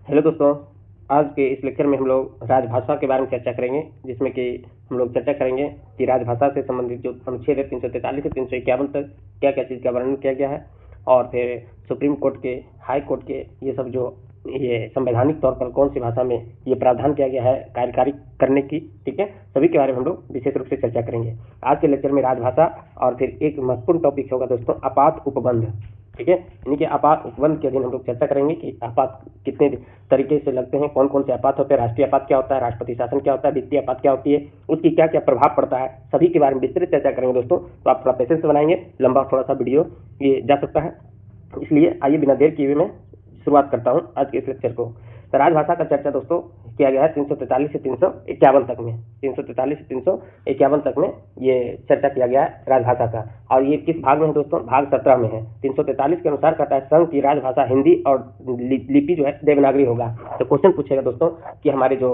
Hello दोस्तों, आज के इस लेक्चर में हम लोग राजभाषा के बारे में चर्चा करेंगे, जिसमें कि हम लोग चर्चा करेंगे कि राजभाषा से संबंधित जो अनुच्छेद है 343 से 351 तक क्या क्या चीज़ का वर्णन किया गया है, और फिर सुप्रीम कोर्ट के, हाई कोर्ट के ये सब जो ये संवैधानिक तौर पर कौन सी भाषा में ये प्रावधान किया गया है कार्यकारी करने की, ठीक है, सभी के बारे में हम लोग विशेष रूप से चर्चा करेंगे आज के लेक्चर में राजभाषा। और फिर एक महत्वपूर्ण टॉपिक होगा दोस्तों आपात उपबंध, ठीक है, यानी कि आपात उपबंध के अधीन हम लोग चर्चा करेंगे कि आपात कितने तरीके से लगते हैं, कौन कौन से आपात होते हैं, राष्ट्रीय आपात क्या होता है, राष्ट्रपति शासन क्या होता है, वित्तीय आपात क्या होती है, उसकी क्या क्या प्रभाव पड़ता है, सभी के बारे में विस्तृत चर्चा करेंगे दोस्तों। तो आप थोड़ा पेशेंस से बनाएंगे, लंबा थोड़ा सा वीडियो ये जा सकता है, इसलिए आइए बिना देर किए हुए मैं शुरुआत करता हूँ आज के इस लेक्चर को। तो राजभाषा का चर्चा दोस्तों किया गया है 343 से 351 तक में, 343 से 351 तक में ये चर्चा किया गया है राजभाषा का। और ये किस भाग में है दोस्तों? भाग 17 में है। 343 के अनुसार कहता है संघ की राजभाषा हिंदी और लिपि जो है देवनागरी होगा। तो क्वेश्चन पूछेगा दोस्तों कि हमारे जो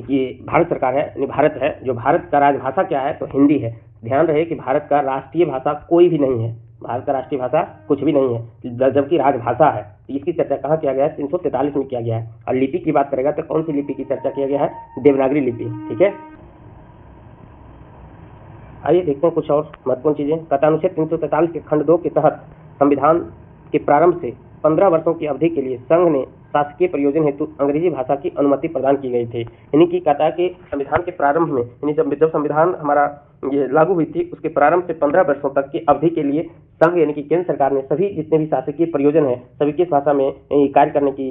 ये भारत सरकार है, भारत है, जो भारत का राजभाषा क्या है? तो हिंदी है। ध्यान रहे कि भारत का राष्ट्रीय भाषा कोई भी नहीं है, भारत का राष्ट्रीय भाषा कुछ भी नहीं है, जबकि राजभाषा है। तो इसकी चर्चा कहाँ किया गया है? 343 में किया गया है। और लिपि की बात करेगा तो कौन सी लिपि की चर्चा किया गया है? देवनागरी लिपि, ठीक है। आइए देखते हैं कुछ और महत्वपूर्ण चीजें। कहता अनुच्छेद 343 के खंड 2 के तहत संविधान के प्रारंभ से 15 वर्षों की अवधि के लिए संघ ने शासकीय प्रयोजन हेतु अंग्रेजी भाषा की अनुमति प्रदान की गई थी। यानी कि कहता है कि संविधान के प्रारंभ में, यानी जब संविधान हमारा ये लागू हुई थी, उसके प्रारंभ से 15 वर्षों तक की अवधि के लिए संघ यानी कि केंद्र सरकार ने सभी जितने भी शासकीय प्रयोजन है सभी किस भाषा में कार्य करने की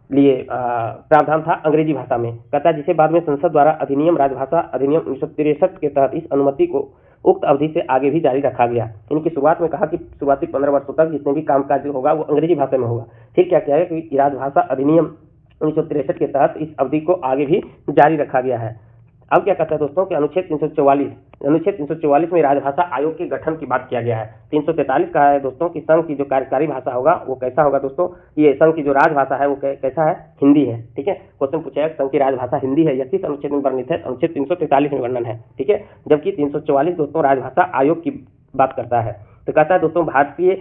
लिए प्रावधान था अंग्रेजी भाषा में। कहता है जिसे बाद में संसद द्वारा अधिनियम राजभाषा अधिनियम 1963 के तहत इस अनुमति को उक्त अवधि से आगे भी जारी रखा गया। इनकी शुरुआत में कहा कि शुरुआती 15 वर्षों तक जितने भी कामकाज होगा वो अंग्रेजी भाषा में होगा। फिर क्या किया है कि राजभाषा अधिनियम 1963 के तहत इस अवधि को आगे भी जारी रखा गया है। अब क्या कहता है दोस्तों कि अनुच्छेद 344 में राजभाषा आयोग के गठन की बात किया गया है। 343 कहा है दोस्तों कि संघ की जो कार्यकारी भाषा होगा वो कैसा होगा दोस्तों? ये संघ की जो राजभाषा है वो कैसा है? हिंदी है, ठीक है। क्वेश्चन पूछा संघ की राजभाषा हिंदी है, यह किस अनुच्छेद में वर्णित है? अनुच्छेद 343 में वर्णन है, ठीक है। जबकि 344 दोस्तों राजभाषा आयोग की बात करता है। तो कहता है दोस्तों भारतीय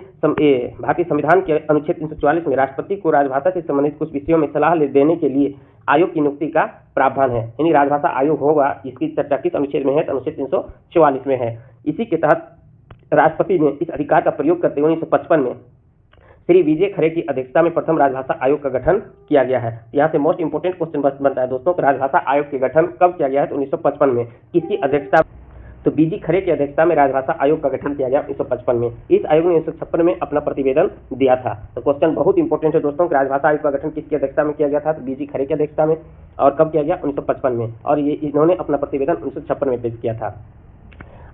संविधान के अनुच्छेद 344 में राष्ट्रपति को राजभाषा से संबंधित कुछ विषयों में सलाह देने के लिए आयोग की नियुक्ति का प्रावधान है। यानी राजभाषा आयोग होगा, इसकी चर्चा किस अनुच्छेद में है? तो अनुच्छेद 344 में है। इसी के तहत राष्ट्रपति ने इस अधिकार का प्रयोग करते हुए 1955 में श्री विजय खरे की अध्यक्षता में प्रथम राजभाषा आयोग का गठन किया गया है। यहाँ से मोस्ट इंपोर्टेंट क्वेश्चन बनता है दोस्तों, राजभाषा आयोग के गठन कब किया गया है? तो 1955 में। किसकी अध्यक्षता? तो बीजी खरे की अध्यक्षता में राजभाषा आयोग का गठन किया गया 1955 में। इस आयोग ने 1956 में अपना प्रतिवेदन दिया था। तो क्वेश्चन बहुत इंपॉर्टेंट है दोस्तों, राजभाषा आयोग का गठन किसकी अध्यक्षता में किया गया था? तो बीजी खरे की अध्यक्षता में। और कब किया गया? 1955 में। और ये इन्होंने अपना प्रतिवेदन 1956 में पेश किया था।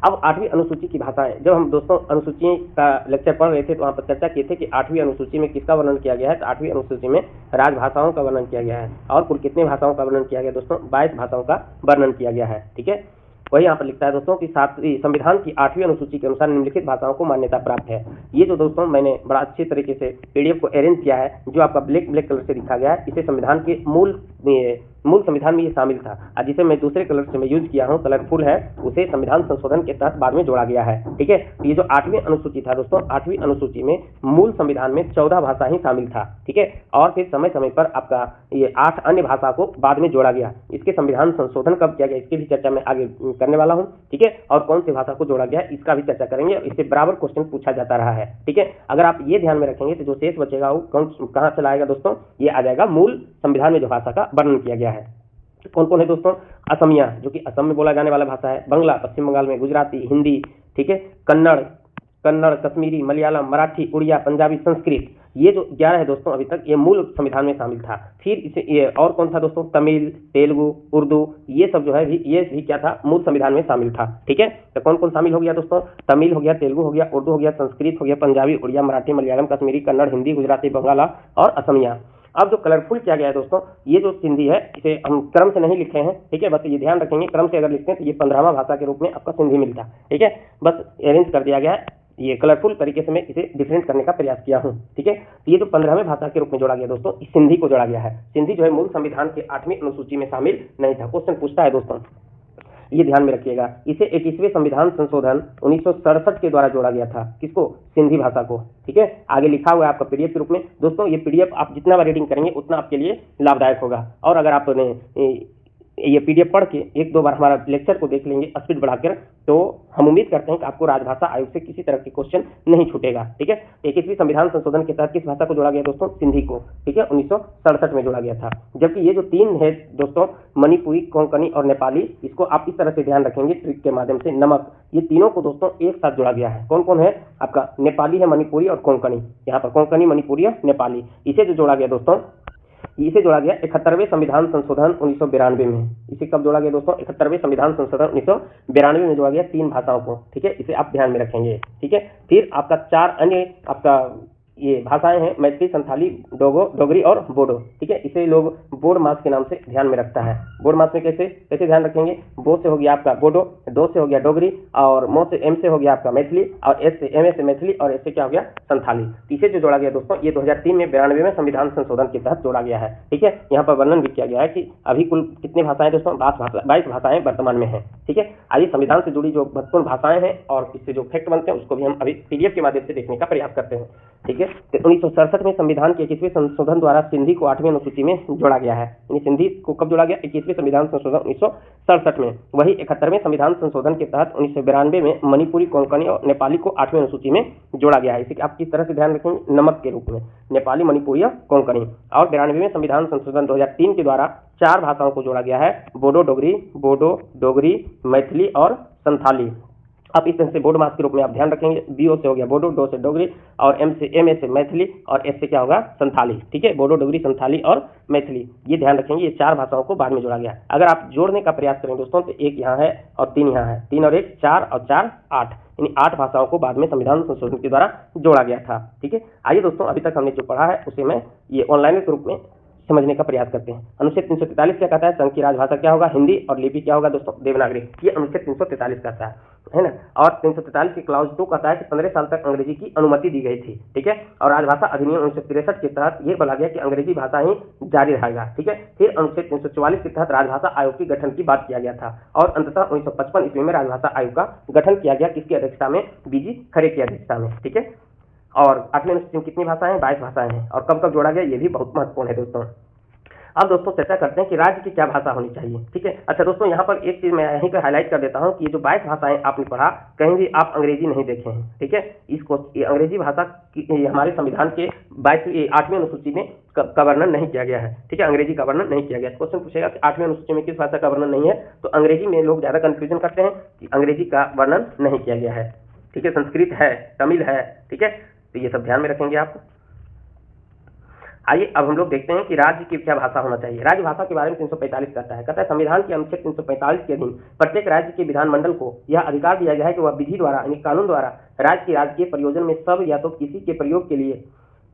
अब 8वीं अनुसूची की भाषाएं, जब हम दोस्तों अनुसूची का लेक्चर पढ़ रहे थे तो वहाँ पर चर्चा किए थे कि 8वीं अनुसूची में किसका वर्णन किया गया है? तो 8वीं अनुसूची में राजभाषाओं का वर्णन किया गया है। और कुल कितने भाषाओं का वर्णन किया गया दोस्तों? 22 भाषाओं का वर्णन किया गया है, ठीक है। वही यहाँ पर लिखता है दोस्तों कि संविधान की 8वीं अनुसूची के अनुसार निम्नलिखित भाषाओं को मान्यता प्राप्त है। ये जो दोस्तों मैंने बड़ा अच्छे तरीके से पीडीएफ को अरेंज किया है, जो आपका ब्लैक कलर से लिखा गया है, इसे संविधान के मूल संविधान में ये शामिल था। और जिसे मैं दूसरे कलर से मैं यूज किया हूँ, कलरफुल है, उसे संविधान संशोधन के तहत बाद में जोड़ा गया है, ठीक है। ये जो 8वीं अनुसूची था दोस्तों, 8वीं अनुसूची में मूल संविधान में 14 भाषा ही शामिल था, ठीक है। और फिर समय समय पर आपका ये 8 अन्य भाषा को बाद में जोड़ा गया। इसके संविधान संशोधन कब किया गया इसकी भी चर्चा मैं आगे करने वाला हूँ, ठीक है। और कौन सी भाषा को जोड़ा गया इसका भी चर्चा करेंगे। इससे बराबर क्वेश्चन पूछा जाता रहा है, ठीक है। अगर आप ये ध्यान में रखेंगे तो जो शेष बचेगा वो कहाँ चला आएगा दोस्तों? ये आ जाएगा मूल संविधान में जो भाषा का वर्णन किया गया है। कौन कौन है दोस्तों? असमिया, जो कि असम में बोला जाने वाला भाषा है, बंगला पश्चिम बंगाल में, गुजराती, हिंदी, ठीक है, कन्नड़, कश्मीरी, मलयालम, मराठी, उड़िया, पंजाबी, संस्कृत। ये जो 11 है दोस्तों अभी तक ये मूल संविधान में शामिल था। फिर इसे ये और कौन था दोस्तों? तमिल, तेलुगु, उर्दू, ये सब जो है ये भी क्या था? मूल संविधान में शामिल था, ठीक है। तो कौन कौन शामिल हो गया दोस्तों? तमिल हो गया, तेलुगु हो गया, उर्दू हो गया, संस्कृत हो गया, पंजाबी, उड़िया, मराठी, मलयालम, कश्मीरी, कन्नड़, हिंदी, गुजराती, बंगाला और असमिया। अब जो कलरफुल किया गया है दोस्तों, ये जो सिंधी है इसे हम क्रम से नहीं लिखे हैं, ठीक है। बस ये ध्यान रखेंगे, क्रम से अगर लिखते हैं तो ये 15वां भाषा के रूप में आपका सिंधी मिलता, ठीक है। बस अरेंज कर दिया गया है, ये कलरफुल तरीके से मैं इसे डिफरेंट करने का प्रयास किया हूँ, ठीक है। तो ये जो 15वें भाषा के रूप में जोड़ा गया दोस्तों, इस सिंधी को जोड़ा गया है। सिंधी जो है मूल संविधान के 8वीं अनुसूची में शामिल नहीं था। क्वेश्चन पूछता है दोस्तों ये ध्यान में रखिएगा। इसे 21वें संविधान संशोधन 1967 के द्वारा जोड़ा गया था। किसको? सिंधी भाषा को। ठीक है, आगे लिखा हुआ है आपका पीडीएफ के रूप में। दोस्तों ये पीडीएफ आप जितना बार रीडिंग करेंगे उतना आपके लिए लाभदायक होगा। और अगर आपने ये पीडीएफ पढ़ के एक दो बार हमारा लेक्चर को देख लेंगे स्पीड बढ़ाकर, तो हम उम्मीद करते हैं कि आपको राजभाषा आयोग से किसी तरह के क्वेश्चन नहीं छूटेगा। ठीक है, 21वीं संविधान संशोधन के तहत किस भाषा को जोड़ा गया दोस्तों? सिंधी को। ठीक है, 1967 में जोड़ा गया था। जबकि ये जो तीन है दोस्तों, मणिपुरी, कोंकणी और नेपाली, इसको आप इस तरह से ध्यान रखेंगे ट्रिक के माध्यम से। नमक, ये तीनों को दोस्तों एक साथ जोड़ा गया है। कौन कौन है? आपका नेपाली है, मणिपुरी और कोंकणी। यहाँ पर कोंकणी, मणिपुरी और नेपाली, इसे जो जोड़ा गया दोस्तों, इसे जोड़ा गया 71वें संविधान संशोधन 1992 में। इसे कब जोड़ा गया दोस्तों? 71वें संविधान संशोधन 1992 में जोड़ा गया तीन भाषाओं को। ठीक है, इसे आप ध्यान में रखेंगे। ठीक है, फिर आपका चार अन्य आपका ये भाषाएं हैं, मैथिली, संथाली, डोगरी और बोडो। ठीक है, इसे लोग बोड मास के नाम से ध्यान में रखता है। बोड मास में कैसे ध्यान रखेंगे? बो से हो गया आपका बोडो, दो से हो गया डोगरी, और मो से एम से हो गया आपका मैथिली, और एस से एम ए से मैथिली, और एस से क्या हो गया? संथाली। इसे जो जोड़ा गया दोस्तों, ये 2003 में 92वें संविधान संशोधन के तहत जोड़ा गया है। ठीक है, यहाँ पर वर्णन भी किया गया है कि अभी कुल कितनी भाषाएं दोस्तों? 22 भाषाएं वर्तमान में है। ठीक है, आइए संविधान से जुड़ी जो महत्वपूर्ण भाषाएं हैं और इससे जो फैक्ट बनते हैं उसको भी हम अभी पीडीएफ के माध्यम से देखने का प्रयास करते हैं। ठीक है, 1967 में संविधान के 21वें संशोधन द्वारा सिंधी को 8वीं अनुसूची में जोड़ा गया है। यानी सिंधी को कब जोड़ा गया? 21वें संविधान संशोधन 1967 में। वही 71वें संविधान संशोधन के तहत 1992 में मणिपुरी, कोंकणी और नेपाली को 8वीं अनुसूची में जोड़ा गया है। इसे आप किस तरह से ध्यान रखेंगे? नमक के रूप में, नेपाली, मणिपुरी और कोंकणी। और 92वें संविधान संशोधन 2003 के द्वारा 4 भाषाओं को जोड़ा गया है, बोडो डोगरी, मैथिली और संथाली। आप इस तरह से बोर्ड मास के रूप में आप ध्यान रखेंगे। बीओ से हो गया बोडो, डो से डोगरी, और एम ए से मैथिली, और एस से क्या होगा? संथाली। ठीक है, बोडो, डोगरी, संथाली और मैथिली, ये ध्यान रखेंगे। ये 4 भाषाओं को बाद में जोड़ा गया। अगर आप जोड़ने का प्रयास करें दोस्तों, तो 1 यहाँ है और 3 यहाँ है। 3 और 1 4 और 4 8, यानी 8 भाषाओं को बाद में संविधान संशोधन के द्वारा जोड़ा गया था। ठीक है, आइए दोस्तों, अभी तक हमने जो पढ़ा है उसे मैं ये ऑनलाइन के रूप में समझने का प्रयास करते हैं। अनुच्छेद 343 क्या कहता है? संघ की राजभाषा क्या होगा? हिंदी, और लिपि क्या होगा दोस्तों? देवनागरी। ये अनुच्छेद 343 कहता है ना। और 343 की क्लाउज 2 कहता है कि 15 साल तक अंग्रेजी की अनुमति दी गई थी। ठीक है, और राजभाषा अधिनियम 1963 के तहत यह बोला गया कि अंग्रेजी भाषा ही जारी रहेगा। ठीक है, फिर अनुच्छेद 344 के तहत राजभाषा आयोग के गठन की बात किया गया था, और अंततः 1955 ईस्वी में राजभाषा आयोग का गठन किया गया। किसकी अध्यक्षता में? बीजी खरे की अध्यक्षता में। ठीक है, और 8वीं अनुसूची में कितनी भाषाएं? 22 भाषाएं हैं। और कब कब जोड़ा गया, ये भी बहुत महत्वपूर्ण है दोस्तों। अब दोस्तों चर्चा करते हैं कि राज्य की क्या भाषा होनी चाहिए। ठीक है, अच्छा दोस्तों, यहाँ पर एक चीज मैं यहीं पर हाईलाइट कर देता हूँ कि ये जो 22 भाषाएं आपने पढ़ा, कहीं भी आप अंग्रेजी नहीं देखे हैं। ठीक है, ये अंग्रेजी भाषा की हमारे संविधान के 8वीं अनुसूची में का वर्णन नहीं किया गया है। ठीक है, अंग्रेजी का वर्णन नहीं किया गया। क्वेश्चन पूछेगा कि 8वीं अनुसूची में किस भाषा का वर्णन नहीं है, तो अंग्रेजी में लोग ज्यादा कंफ्यूजन करते हैं कि अंग्रेजी का वर्णन नहीं किया गया है। ठीक है, संस्कृत है, तमिल है। ठीक है, तो ये सब ध्यान में रखेंगे आप। आइए अब हम लोग देखते हैं कि राज्य की क्या भाषा होना चाहिए। राज्य भाषा के बारे में 345 कहता है संविधान के अनुच्छेद 345 के अधीन प्रत्येक राज्य के विधानमंडल को यह अधिकार दिया गया है कि वह विधि द्वारा यानी कानून द्वारा राज्य की राजकीय प्रयोजन में सब या तो किसी के प्रयोग के लिए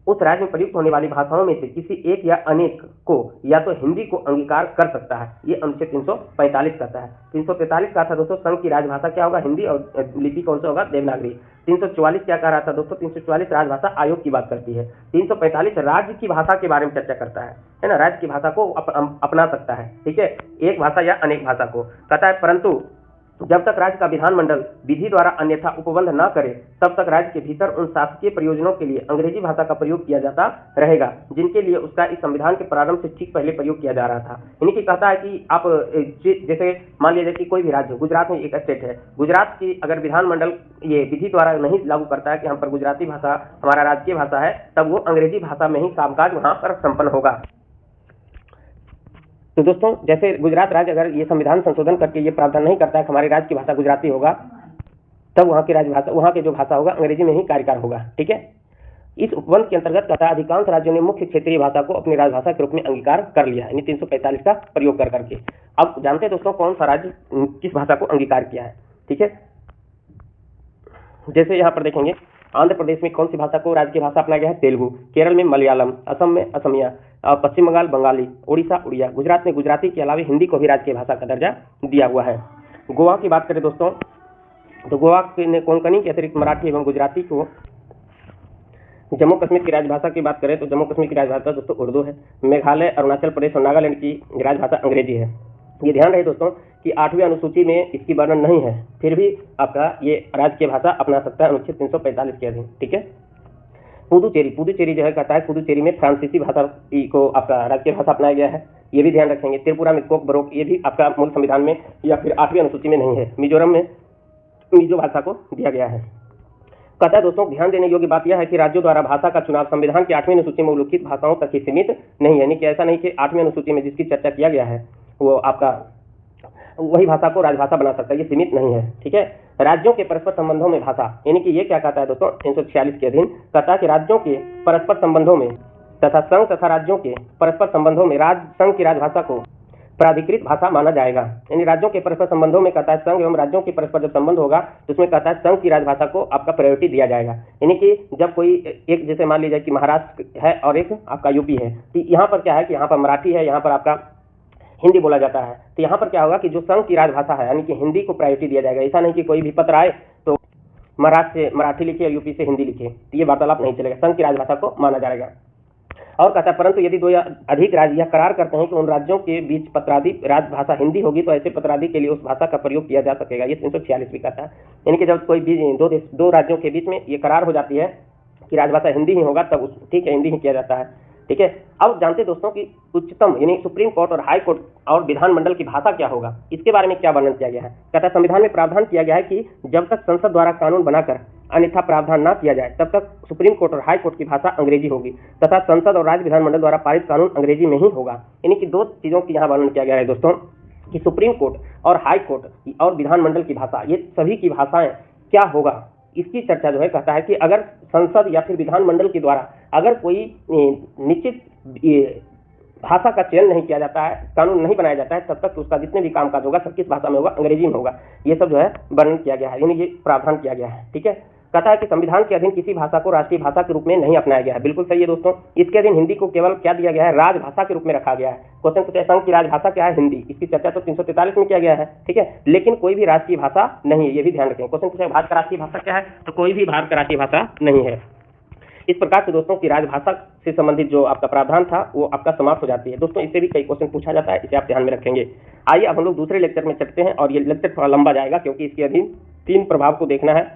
उस राज्य में प्रयुक्त होने वाली भाषाओं में से किसी एक या अनेक को या तो हिंदी को अंगीकार कर सकता है। ये अनुच्छेद 345 कहता है। 343 का था दोस्तों, संघ की राजभाषा क्या होगा? हिंदी, और लिपि कौन सा होगा? देवनागरी। 344 क्या कह रहा था दोस्तों? 344 राजभाषा आयोग की बात करती है। 345 राज्य की भाषा के बारे में चर्चा करता है ना। राज्य की भाषा को अपना सकता है। ठीक है, एक भाषा या अनेक भाषा को कहता है, परंतु जब तक राज्य का विधानमंडल विधि द्वारा अन्यथा उपबंध न करे तब तक राज्य के भीतर उन शासकीय प्रयोजनों के लिए अंग्रेजी भाषा का प्रयोग किया जाता रहेगा जिनके लिए उसका इस संविधान के प्रारंभ से ठीक पहले प्रयोग किया जा रहा था। यानी कि कहता है कि आप जैसे मान लीजिए कि कोई भी राज्य, गुजरात में एक स्टेट है, गुजरात की अगर विधानमंडल ये विधि द्वारा नहीं लागू करता है कि हम पर गुजराती भाषा हमारा राजकीय भाषा है, तब वो अंग्रेजी भाषा में ही कामकाज वहां पर संपन्न होगा। तो दोस्तों, जैसे गुजरात राज्य अगर ये संविधान संशोधन करके ये प्रावधान नहीं करता है कि हमारे राज्य की भाषा गुजराती होगा, तब वहाँ की राजभाषा, वहाँ की जो भाषा होगा अंग्रेजी में ही कार्यकार होगा। ठीक है, इस उपबंध के अंतर्गत कहता है अधिकांश राज्यों ने मुख्य क्षेत्रीय भाषा को अपनी राजभाषा के रूप में अंगीकार कर लिया है, यानी 345 का प्रयोग कर करके। अब जानते हैं दोस्तों कौन सा राज्य किस भाषा को अंगीकार किया है। ठीक है, जैसे यहाँ पर देखेंगे, आंध्र प्रदेश में कौन सी भाषा को राज्य की भाषा अपनाया गया है? तेलुगु। केरल में मलयालम, असम में असमिया, पश्चिम बंगाल बंगाली, उड़ीसा उड़िया, गुजरात में गुजराती के अलावा हिंदी को भी राज्य की भाषा का दर्जा दिया हुआ है। गोवा की बात करें दोस्तों, तो गोवा ने कोंकणी के अतिरिक्त मराठी एवं गुजराती को। जम्मू कश्मीर की राजभाषा की बात करें तो जम्मू कश्मीर की राजभाषा दोस्तों उर्दू है। मेघालय, अरुणाचल प्रदेश और नागालैंड की राजभाषा अंग्रेजी है। ये ध्यान रहे दोस्तों कि 8वीं अनुसूची में इसकी वर्णन नहीं है, फिर भी आपका ये राजकीय भाषा अपना सकता है अनुच्छेद 345 के अधीन। ठीक है। पुदुचेरी जो है कहता है पुदुचेरी में फ्रांसीसी भाषा को आपका राजकीय भाषा अपनाया गया है, ये भी ध्यान रखेंगे। त्रिपुरा में कोक बरोक, ये भी आपका मूल संविधान में या फिर 8वीं अनुसूची में नहीं है। मिजोरम में मिजो भाषा को दिया गया है। कहता है दोस्तों ध्यान देने योग्य बात यह है कि राज्यों द्वारा भाषा का चुनाव संविधान की 8वीं अनुसूची में उल्लिखित भाषाओं तक ही सीमित नहीं है, यानी कि ऐसा नहीं कि 8वीं अनुसूची में जिसकी चर्चा किया गया है वो आपका वही भाषा को राजभाषा बना सकता है, ये सीमित नहीं है। ठीक है। राज्यों के परस्पर संबंधों में भाषा, यानी कि ये क्या कहता है दोस्तों 346 के अधीन कहता है कि राज्यों के परस्पर संबंधों में तथा संघ तथा राज्यों के परस्पर संबंधों में संघ की राजभाषा को प्राधिकृत भाषा माना जाएगा। यानी राज्यों के परस्पर संबंधों में कहता है संघ एवं राज्यों के परस्पर जब संबंध होगा तो उसमें कहता है संघ की राजभाषा को आपका प्रायोरिटी दिया जाएगा। यानी कि जब कोई एक जैसे मान लीजिए कि महाराष्ट्र है और एक आपका यूपी है, तो यहाँ पर क्या है कि यहाँ पर मराठी है, यहाँ पर आपका हिंदी बोला जाता है, तो यहाँ पर क्या होगा कि जो संघ की राजभाषा है यानी कि हिंदी को प्रायोरिटी दिया जाएगा। ऐसा नहीं कि कोई भी पत्र आए तो महाराष्ट्र से मराठी लिखे और यूपी से हिंदी लिखे, तो ये वार्तालाप नहीं चलेगा, संघ की राजभाषा को माना जाएगा। और कहता है परंतु यदि 2 या अधिक राज्य यह करार करते हैं कि उन राज्यों के बीच पत्रादि राजभाषा हिंदी होगी तो ऐसे पत्रादि के लिए उस भाषा का प्रयोग किया जा सकेगा, ये 346 भी कहता है। यानी कि जब कोई दो राज्यों के बीच में ये करार हो जाती है कि राजभाषा हिंदी ही होगा तब ठीक है हिंदी ही किया जाता है। ठीक है। अब जानते दोस्तों कि उच्चतम यानी सुप्रीम कोर्ट और हाई कोर्ट और विधानमंडल की भाषा क्या होगा, इसके बारे में क्या वर्णन किया गया है। कहता है संविधान में प्रावधान किया गया है कि जब तक संसद द्वारा कानून बनाकर अन्यथा प्रावधान न किया जाए तब तक सुप्रीम कोर्ट और हाई कोर्ट की भाषा अंग्रेजी होगी तथा संसद और राज्य विधानमंडल द्वारा पारित कानून अंग्रेजी में ही होगा। यानी कि 2 चीजों की यहाँ वर्णन किया गया है दोस्तों कि सुप्रीम कोर्ट और हाई कोर्ट और विधानमंडल की भाषा, ये सभी की भाषाएं क्या होगा, इसकी चर्चा जो है कहता है कि अगर संसद या फिर विधानमंडल के द्वारा अगर कोई निश्चित भाषा का चयन नहीं किया जाता है, कानून नहीं बनाया जाता है, तब तक उसका जितने भी कामकाज होगा सब किस भाषा में होगा, अंग्रेजी में होगा। ये सब जो है वर्णन किया गया है, यानी ये प्रावधान किया गया है। ठीक है। कहता है कि संविधान के अधीन किसी भाषा को राष्ट्रीय भाषा के रूप में नहीं अपनाया गया है, बिल्कुल सही है दोस्तों। इसके अधीन हिंदी को केवल क्या दिया गया है, राजभाषा के रूप में रखा गया है। क्वेश्चन पूछा संघ की राजभाषा क्या है, हिंदी, इसकी चर्चा तो 343 में किया गया है। ठीक है। लेकिन कोई भी राष्ट्रीय भाषा नहीं है, ये भी ध्यान रखें। क्वेश्चन पूछा भारत का राष्ट्रीय भाषा क्या है, तो कोई भी भारत का राष्ट्रीय भाषा नहीं है। इस प्रकार से दोस्तों की राजभाषा से संबंधित जो आपका प्रावधान था वो आपका समाप्त हो जाती है। दोस्तों इससे भी कई क्वेश्चन पूछा जाता है, इसे आप ध्यान में रखेंगे। आइए अब हम लोग दूसरे लेक्चर में चलते हैं और ये लेक्चर थोड़ा लंबा जाएगा क्योंकि इसके अधीन 3 प्रभाव को देखना है।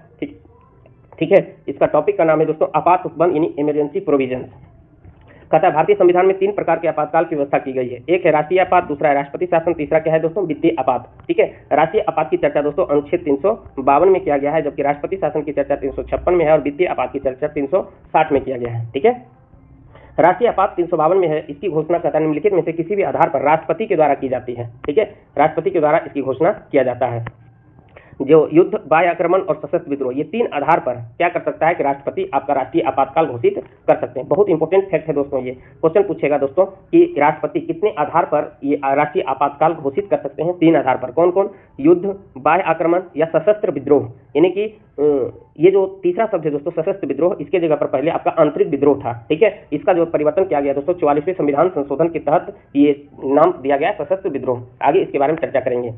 ठीक है। इसका टॉपिक का नाम है दोस्तों आपात उपबंध यानी इमरजेंसी प्रोविजन। कहता है भारतीय संविधान में 3 प्रकार के आपातकाल की व्यवस्था की गई है। एक है राष्ट्रीय आपात, दूसरा है राष्ट्रपति शासन, तीसरा क्या है दोस्तों वित्तीय आपात। ठीक है। राष्ट्रीय आपात की चर्चा दोस्तों अनुच्छेद 352 में किया गया है, जबकि राष्ट्रपति शासन की चर्चा 356 में है और वित्तीय आपात की चर्चा 360 में किया गया है। ठीक है। राष्ट्रीय आपात 352 में है, इसकी घोषणा कहता है निम्नलिखित में से किसी भी आधार पर राष्ट्रपति के द्वारा की जाती है। ठीक है। राष्ट्रपति के द्वारा इसकी घोषणा किया जाता है। जो युद्ध, बाह्य आक्रमण और सशस्त्र विद्रोह, ये 3 आधार पर क्या कर सकता है कि राष्ट्रपति आपका राष्ट्रीय आपातकाल घोषित कर सकते हैं। बहुत इंपॉर्टेंट फैक्ट है दोस्तों, ये क्वेश्चन पूछेगा दोस्तों कि राष्ट्रपति कितने आधार पर ये राष्ट्रीय आपातकाल घोषित कर सकते हैं। 3 आधार पर। कौन कौन, युद्ध, बाह्य आक्रमण या सशस्त्र विद्रोह। यानी कि ये जो तीसरा शब्द है दोस्तों सशस्त्र विद्रोह, इसके जगह पर पहले आपका आंतरिक विद्रोह था। ठीक है। इसका जो परिवर्तन किया गया दोस्तों 44वें संविधान संशोधन के तहत ये नाम दिया गया सशस्त्र विद्रोह। आगे इसके बारे में चर्चा करेंगे।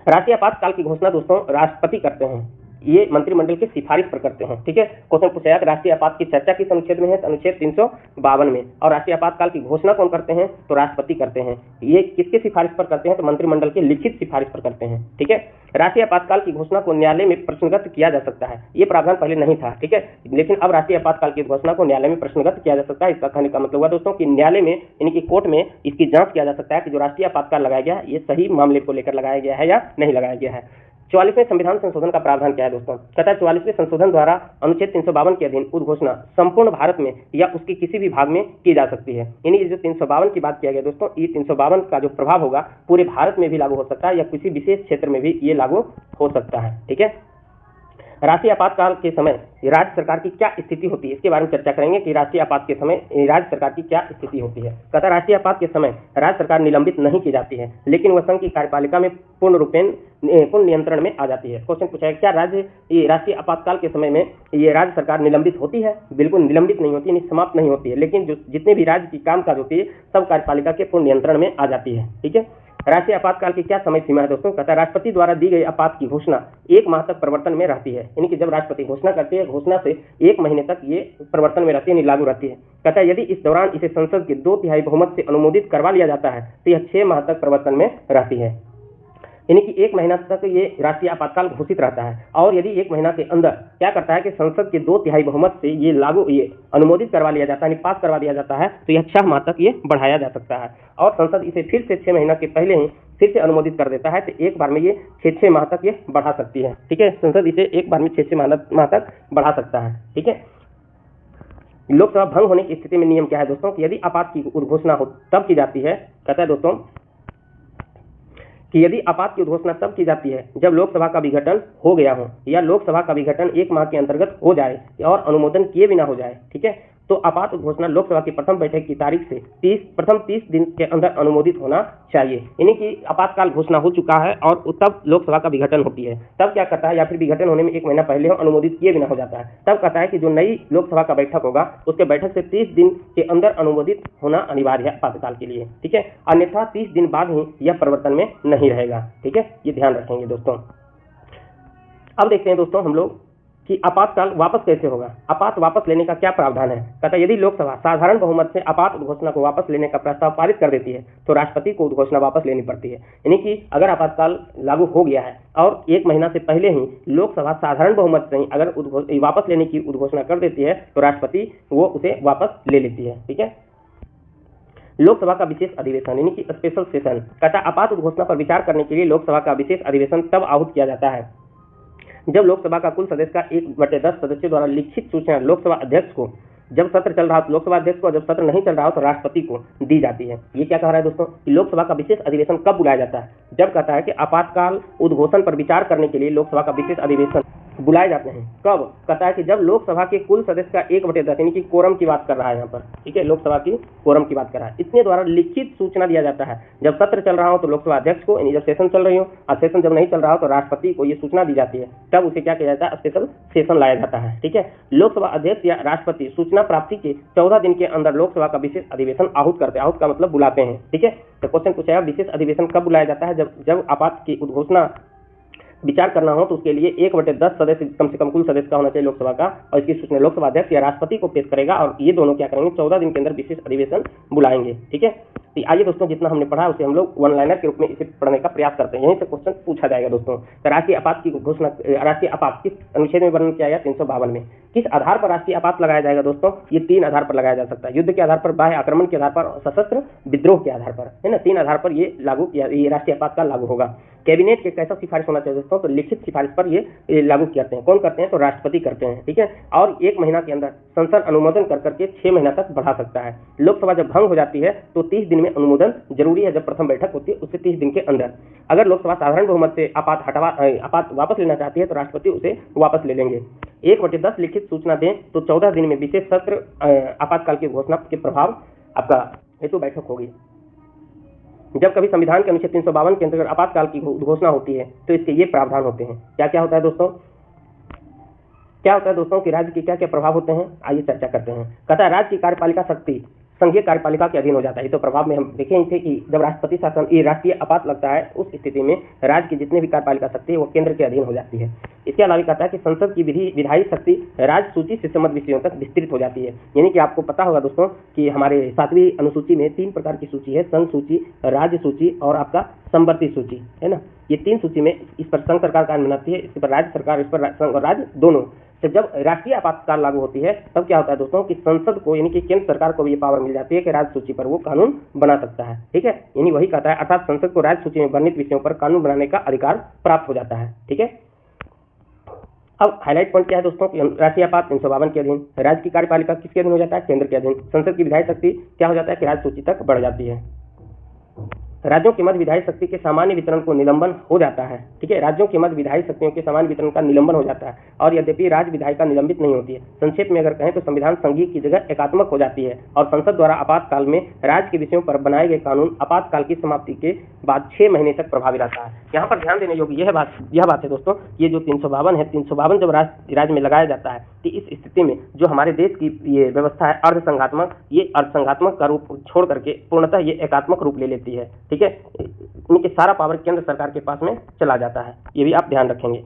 राष्ट्रीय आपातकाल की घोषणा दोस्तों राष्ट्रपति करते हैं, ये मंत्रिमंडल की सिफारिश पर करते हैं। ठीक है। क्वेश्चन पूछा गया राष्ट्रीय आपात की चर्चा किस अनुच्छेद में है, तो अनुच्छेद 352 में। और राष्ट्रीय आपातकाल की घोषणा कौन करते हैं, तो राष्ट्रपति करते हैं। ये किसके सिफारिश पर करते हैं, तो मंत्रिमंडल के लिखित सिफारिश पर करते हैं। ठीक है। राष्ट्रीय आपातकाल की घोषणा को न्यायालय में प्रश्नगत किया जा सकता है, ये प्रावधान पहले नहीं था। ठीक है। लेकिन अब राष्ट्रीय आपातकाल की घोषणा को न्यायालय में प्रश्नगत किया जा सकता है। इसका कहने का मतलब हुआ दोस्तों कि न्यायालय में यानी कि कोर्ट में इसकी जांच किया जा सकता है कि जो राष्ट्रीय आपातकाल लगाया गया है ये सही मामले को लेकर लगाया गया है या नहीं लगाया गया है। 44वें संविधान संशोधन का प्रावधान क्या है दोस्तों, कहता है 44वें संशोधन द्वारा अनुच्छेद 352 के अधीन उद्घोषणा संपूर्ण भारत में या उसके किसी भी भाग में की जा सकती है। यानी ये जो 352 की बात किया गया दोस्तों, ये 352 का जो प्रभाव होगा पूरे भारत में भी लागू हो सकता है या किसी विशेष क्षेत्र में भी ये लागू हो सकता है। ठीक है। राष्ट्रीय आपातकाल के समय राज्य सरकार की क्या स्थिति होती है, इसके बारे में चर्चा करेंगे कि राष्ट्रीय आपात के समय राज्य सरकार की क्या स्थिति होती है। कहता राष्ट्रीय आपात के समय राज्य सरकार निलंबित नहीं की जाती है, लेकिन वह संघ की कार्यपालिका में पूर्ण नियंत्रण में आ जाती है। क्वेश्चन पूछा है क्या ये राष्ट्रीय आपातकाल के समय में ये राज्य सरकार निलंबित होती है, बिल्कुल निलंबित नहीं होती, समाप्त नहीं होती है, लेकिन जो जितने भी राज्य की कामकाज होती है सब कार्यपालिका के पूर्ण नियंत्रण में आ जाती है। ठीक है। राष्ट्रीय आपातकाल की क्या समय सीमा है दोस्तों? कहता है राष्ट्रपति द्वारा दी गई आपात की घोषणा 1 माह तक प्रवर्तन में रहती है, यानी कि जब राष्ट्रपति घोषणा करती है, घोषणा से 1 महीने तक ये प्रवर्तन में रहती है, यानी लागू रहती है। कहता है यदि इस दौरान इसे संसद के 2/3 बहुमत से अनुमोदित करवा लिया जाता है तो यह 6 माह तक प्रवर्तन में रहती है, यानी कि 1 महीना तक ये राष्ट्रीय आपातकाल घोषित रहता है। और यदि 1 महीना के अंदर क्या करता है कि संसद के 2/3 बहुमत से ये अनुमोदित करवा लिया जाता है, यानी पास करवा दिया जाता है, तो यह 6 माह तक ये बढ़ाया जा सकता है। और संसद इसे फिर से 6 महीना के पहले ही फिर से अनुमोदित कर देता है, तो एक बार में ये 6 माह तक ये बढ़ा सकती है। ठीक है, संसद इसे एक बार में 6 माह तक बढ़ा सकता है। ठीक है, लोकसभा भंग होने की स्थिति में नियम क्या है दोस्तों? कि यदि आपात की उद्घोषणा हो तब की जाती है। कहता है दोस्तों कि यदि आपात की उद्घोषणा तब की जाती है जब लोकसभा का विघटन हो गया हो या लोकसभा का विघटन 1 माह के अंतर्गत हो जाए और अनुमोदन किए बिना हो जाए। ठीक है, तो आपात उद्घोषणा लोकसभा की प्रथम बैठक की तारीख से प्रथम 30 दिन के अंदर अनुमोदित होना चाहिए, यानी कि आपातकाल घोषणा हो चुका है और तब लोकसभा का विघटन होती है। तब क्या करता है, या फिर विघटन होने में 1 महीना पहले हो, अनुमोदित किए बिना हो जाता है, तब कहता है कि जो नई लोकसभा का बैठक होगा उसके बैठक से 30 दिन के अंदर अनुमोदित होना अनिवार्य है आपातकाल के लिए। ठीक है, अन्यथा 30 दिन बाद ही यह प्रवर्तन में नहीं रहेगा। ठीक है, ये ध्यान रखेंगे दोस्तों। अब देखते हैं दोस्तों हम लोग कि आपातकाल वापस कैसे होगा। आपात वापस लेने का क्या प्रावधान है? कहता है यदि लोकसभा साधारण बहुमत से आपात उद्घोषणा को वापस लेने का प्रस्ताव पारित कर देती है तो राष्ट्रपति को उद्घोषणा वापस लेनी पड़ती है, यानी कि अगर आपातकाल लागू हो गया है और 1 महीना से पहले ही लोकसभा साधारण बहुमत से ही अगर वापस लेने की उद्घोषणा कर देती है तो राष्ट्रपति वो उसे वापस ले लेती है। ठीक है, लोकसभा का विशेष अधिवेशन यानी कि स्पेशल सेशन। कहता है आपात उद्घोषणा पर विचार करने के लिए लोकसभा का विशेष अधिवेशन तब आहूत किया जाता है जब लोकसभा का कुल सदस्य का 1/10 सदस्यों द्वारा लिखित सूचना लोकसभा अध्यक्ष को, जब सत्र चल रहा हो तो लोकसभा अध्यक्ष को, जब सत्र नहीं चल रहा हो तो राष्ट्रपति को दी जाती है। ये क्या कह रहा है दोस्तों कि लोकसभा का विशेष अधिवेशन कब बुलाया जाता है? जब कहता है कि आपातकाल उद्घोषण पर विचार करने के लिए लोकसभा का विशेष अधिवेशन बुलाए जाते हैं। कब? कहता है कि जब लोकसभा के कुल सदस्य का 1/10 यानी कि कोरम की बात कर रहा है यहाँ पर। ठीक है, लोकसभा की कोरम की बात कर रहा है, इतने द्वारा लिखित सूचना दिया जाता है। जब सत्र चल रहा हो तो लोकसभा अध्यक्ष को, यानी जब सेशन चल रही हो, और सेशन जब नहीं चल रहा हो तो राष्ट्रपति को ये सूचना दी जाती है, तब उसे क्या किया जाता है? स्पेशल सेशन लाया जाता है। ठीक है, लोकसभा अध्यक्ष या राष्ट्रपति सूचना प्राप्ति के 14 दिन के अंदर लोकसभा का विशेष अधिवेशन आहूत करते हैं। आहूत का मतलब बुलाते हैं। ठीक है, तो क्वेश्चन पूछा है विशेष अधिवेशन कब बुलाया जाता है? जब आपात की उद्घोषणा विचार करना हो तो उसके लिए 1/10 सदस्य कम से कम कुल सदस्य का होना चाहिए लोकसभा का, और इसकी सूचना लोकसभा अध्यक्ष या राष्ट्रपति को पेश करेगा और ये दोनों क्या करेंगे? 14 दिन के अंदर विशेष अधिवेशन बुलाएंगे। ठीक है, तो आइए दोस्तों जितना हमने पढ़ा उसे हम लोग वन लाइनर के रूप में इसे पढ़ने का प्रयास करते हैं। यहीं से क्वेश्चन पूछा जाएगा दोस्तों। तो राष्ट्रीय आपात की घोषणा, राष्ट्रीय आपात किस अनुच्छेद में वर्णन किया गया? 352 में। किस आधार पर राष्ट्रीय आपात लगाया जाएगा दोस्तों? ये 3 आधार पर लगाया जा सकता है। युद्ध के आधार पर, बाह्य आक्रमण के आधार पर, सशस्त्र विद्रोह के आधार पर, है ना। 3 आधार पर ये राष्ट्रीय आपात का लागू होगा। कैबिनेट के कैसा सिफारिश होना चाहिए दोस्तों? तो लिखित सिफारिश पर ये लागू करते हैं। कौन करते हैं? तो राष्ट्रपति करते हैं। ठीक है, और 1 महीना के अंदर संसद अनुमोदन कर करके 6 महीना तक बढ़ा सकता है। लोकसभा जब भंग हो जाती है तो 30 दिन में अनुमोदन जरूरी है। जब प्रथम बैठक होती है उससे 30 दिन के अंदर। अगर लोकसभा साधारण बहुमत से आपात वापस लेना चाहती है तो राष्ट्रपति उसे वापस ले लेंगे। 1/10 लिखित सूचना दें तो 14 दिन में विशेष सत्र आपातकाल की घोषणा के प्रभाव आपका हेतु बैठक होगी। जब कभी संविधान के अनुच्छेद 352 के अंतर्गत आपातकाल की घोषणा होती है तो इसके ये प्रावधान होते हैं। क्या क्या होता है दोस्तों? क्या होता है दोस्तों कि राज्य के क्या क्या प्रभाव होते हैं? आइए चर्चा करते हैं। कहता है राज्य की कार्यपालिका शक्ति संघीय कार्यपालिका के अधीन हो जाता है। तो प्रभाव में हम देखे ही थे कि जब राष्ट्रपति शासन ये राष्ट्रीय आपात लगता है उस स्थिति में राज्य की जितने भी कार्यपालिका शक्ति है वो केंद्र के अधीन हो जाती है। इसके अलावा कहता है कि संसद की विधायी शक्ति राज्य सूची से संबद्ध विषयों तक विस्तृत हो जाती है। यानी कि आपको पता होगा दोस्तों कि हमारे 7वीं अनुसूची में 3 प्रकार की सूची है, संघ सूची, राज्य सूची और आपका संवर्ती सूची, है ना। ये 3 सूची में इस पर संघ सरकार कानून बनाती है, इस पर राज्य सरकार, इस पर संघ और राज्य दोनों। तो जब राष्ट्रीय आपातकाल लागू होती है तब क्या होता है दोस्तों कि संसद को, यानी कि केंद्र सरकार को भी ये पावर मिल जाती है कि राज्य सूची पर वो कानून बना सकता है। ठीक है, यानी वही कहता है, अर्थात संसद को राज्य सूची में वर्णित विषयों पर कानून बनाने का अधिकार प्राप्त हो जाता है। ठीक है, अब हाईलाइट पॉइंट क्या है दोस्तों कि राष्ट्रीय आपात 352 के अधीन। राज्य की कार्यपालिका किसके अधीन हो जाता है? केंद्र के अधीन। संसद की विधायी शक्ति क्या हो जाता है कि राज्य सूची तक बढ़ जाती है। राज्यों के मध्य विधायी शक्ति के सामान्य वितरण को निलंबन हो जाता है। ठीक है, राज्यों के मध्य विधायी शक्तियों के सामान्य वितरण का निलंबन हो जाता है, और यद्यपि राज्य विधायिका निलंबित नहीं होती है। संक्षेप में अगर कहें तो संविधान संघीय की जगह एकात्मक हो जाती है और संसद द्वारा आपातकाल में राज्य के विषयों पर बनाए गए कानून आपातकाल की समाप्ति के बाद 6 महीने तक प्रभावी रहता है। यहाँ पर ध्यान देने योग्य यह बात है दोस्तों, ये जो 352 है, 352 जब राज्य में लगाया जाता है तो इस स्थिति में जो हमारे देश की ये व्यवस्था है अर्धसंघात्मक, ये अर्धसंघात्मक का रूप छोड़ करके पूर्णतः ये एकात्मक रूप ले लेती है। ठीक है, इनके सारा पावर केंद्र सरकार के पास में चला जाता है, ये भी आप ध्यान रखेंगे।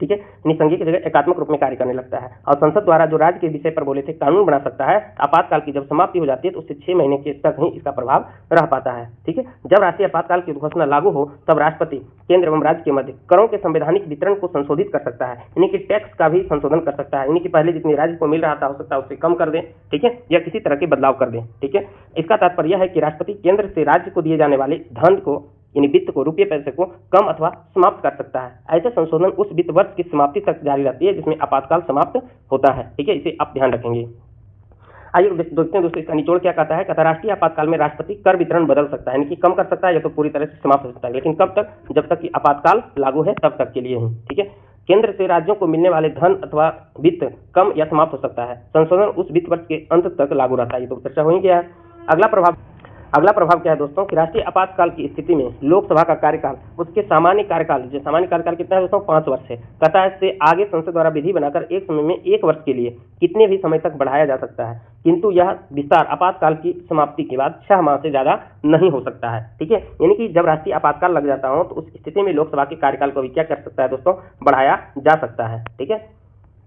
ठीक है, यानी संघीय की जगह एकात्मक रूप में कार्य करने लगता है। और संसद द्वारा जो राज्य के विषय पर बोले थे कानून बना सकता है, आपातकाल की जब समाप्ति हो जाती है तो उससे 6 महीने के तक ही इसका प्रभाव रह पाता है। ठीक है, जब राष्ट्रीय आपातकाल की घोषणा लागू हो तब राष्ट्रपति केंद्र एवं राज्य के मध्य करों के संवैधानिक वितरण को संशोधित कर सकता है, यानी कि टैक्स का भी संशोधन कर सकता है, यानी कि पहले जितनी राज्य को मिल रहा था हो सकता है उससे कम कर दें। ठीक है, या किसी तरह के बदलाव कर दें। ठीक है, इसका तात्पर्य यह है कि राष्ट्रपति केंद्र से राज्य को दिए जाने वाले धन को यानी वित्त को, रुपये पैसे को कम अथवा समाप्त कर सकता है। ऐसे संशोधन उस वित्त वर्ष की समाप्ति तक जारी रहती है जिसमें आपातकाल समाप्त होता है। ठीक है, इसे आप ध्यान रखेंगे। आइए देखते हैं दोस्तों इसका निचोड़ क्या कहता है। कहता है राष्ट्रीय आपातकाल में राष्ट्रपति कर वितरण बदल सकता है, यानी कि कम कर सकता है या तो पूरी तरह से समाप्त हो सकता है, लेकिन कब तक? जब तक कि आपातकाल लागू है तब तक के लिए ही। ठीक है, केंद्र से राज्यों को मिलने वाले धन अथवा वित्त कम या समाप्त हो सकता है। संशोधन उस वित्त वर्ष के अंत तक लागू रहता है। ये तो चर्चा हो ही गया है। अगला प्रभाव क्या है दोस्तों कि राष्ट्रीय आपातकाल की स्थिति में लोकसभा का कार्यकाल उसके सामान्य कार्यकाल, जो सामान्य कार्यकाल कितना है दोस्तों? 5 वर्ष है। कहता है इससे आगे संसद द्वारा विधि बनाकर एक समय में 1 वर्ष के लिए कितने भी समय तक बढ़ाया जा सकता है, किंतु यह विस्तार आपातकाल की समाप्ति के बाद 6 माह से ज्यादा नहीं हो सकता है। ठीक है, यानी कि जब राष्ट्रीय आपातकाल लग जाता हो तो उस स्थिति में लोकसभा के कार्यकाल को भी क्या कर सकता है दोस्तों? बढ़ाया जा सकता है। ठीक है,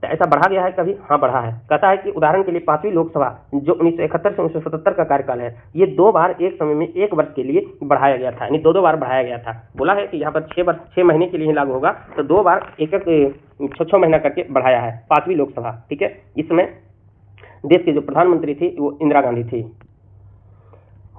तो ऐसा बढ़ा गया है कभी? हाँ, बढ़ा है। कहता है कि उदाहरण के लिए 5वीं लोकसभा जो 1971 से 1977 का कार्यकाल है, ये 2 बार एक समय में 1 वर्ष के लिए बढ़ाया गया था, यानी 2 बार बढ़ाया गया था। बोला है कि यहाँ पर 6 महीने के लिए ही लागू होगा, तो 2 बार 6 महीना करके बढ़ाया है 5वीं लोकसभा। ठीक है, इसमें देश के जो प्रधानमंत्री थी वो इंदिरा गांधी थी।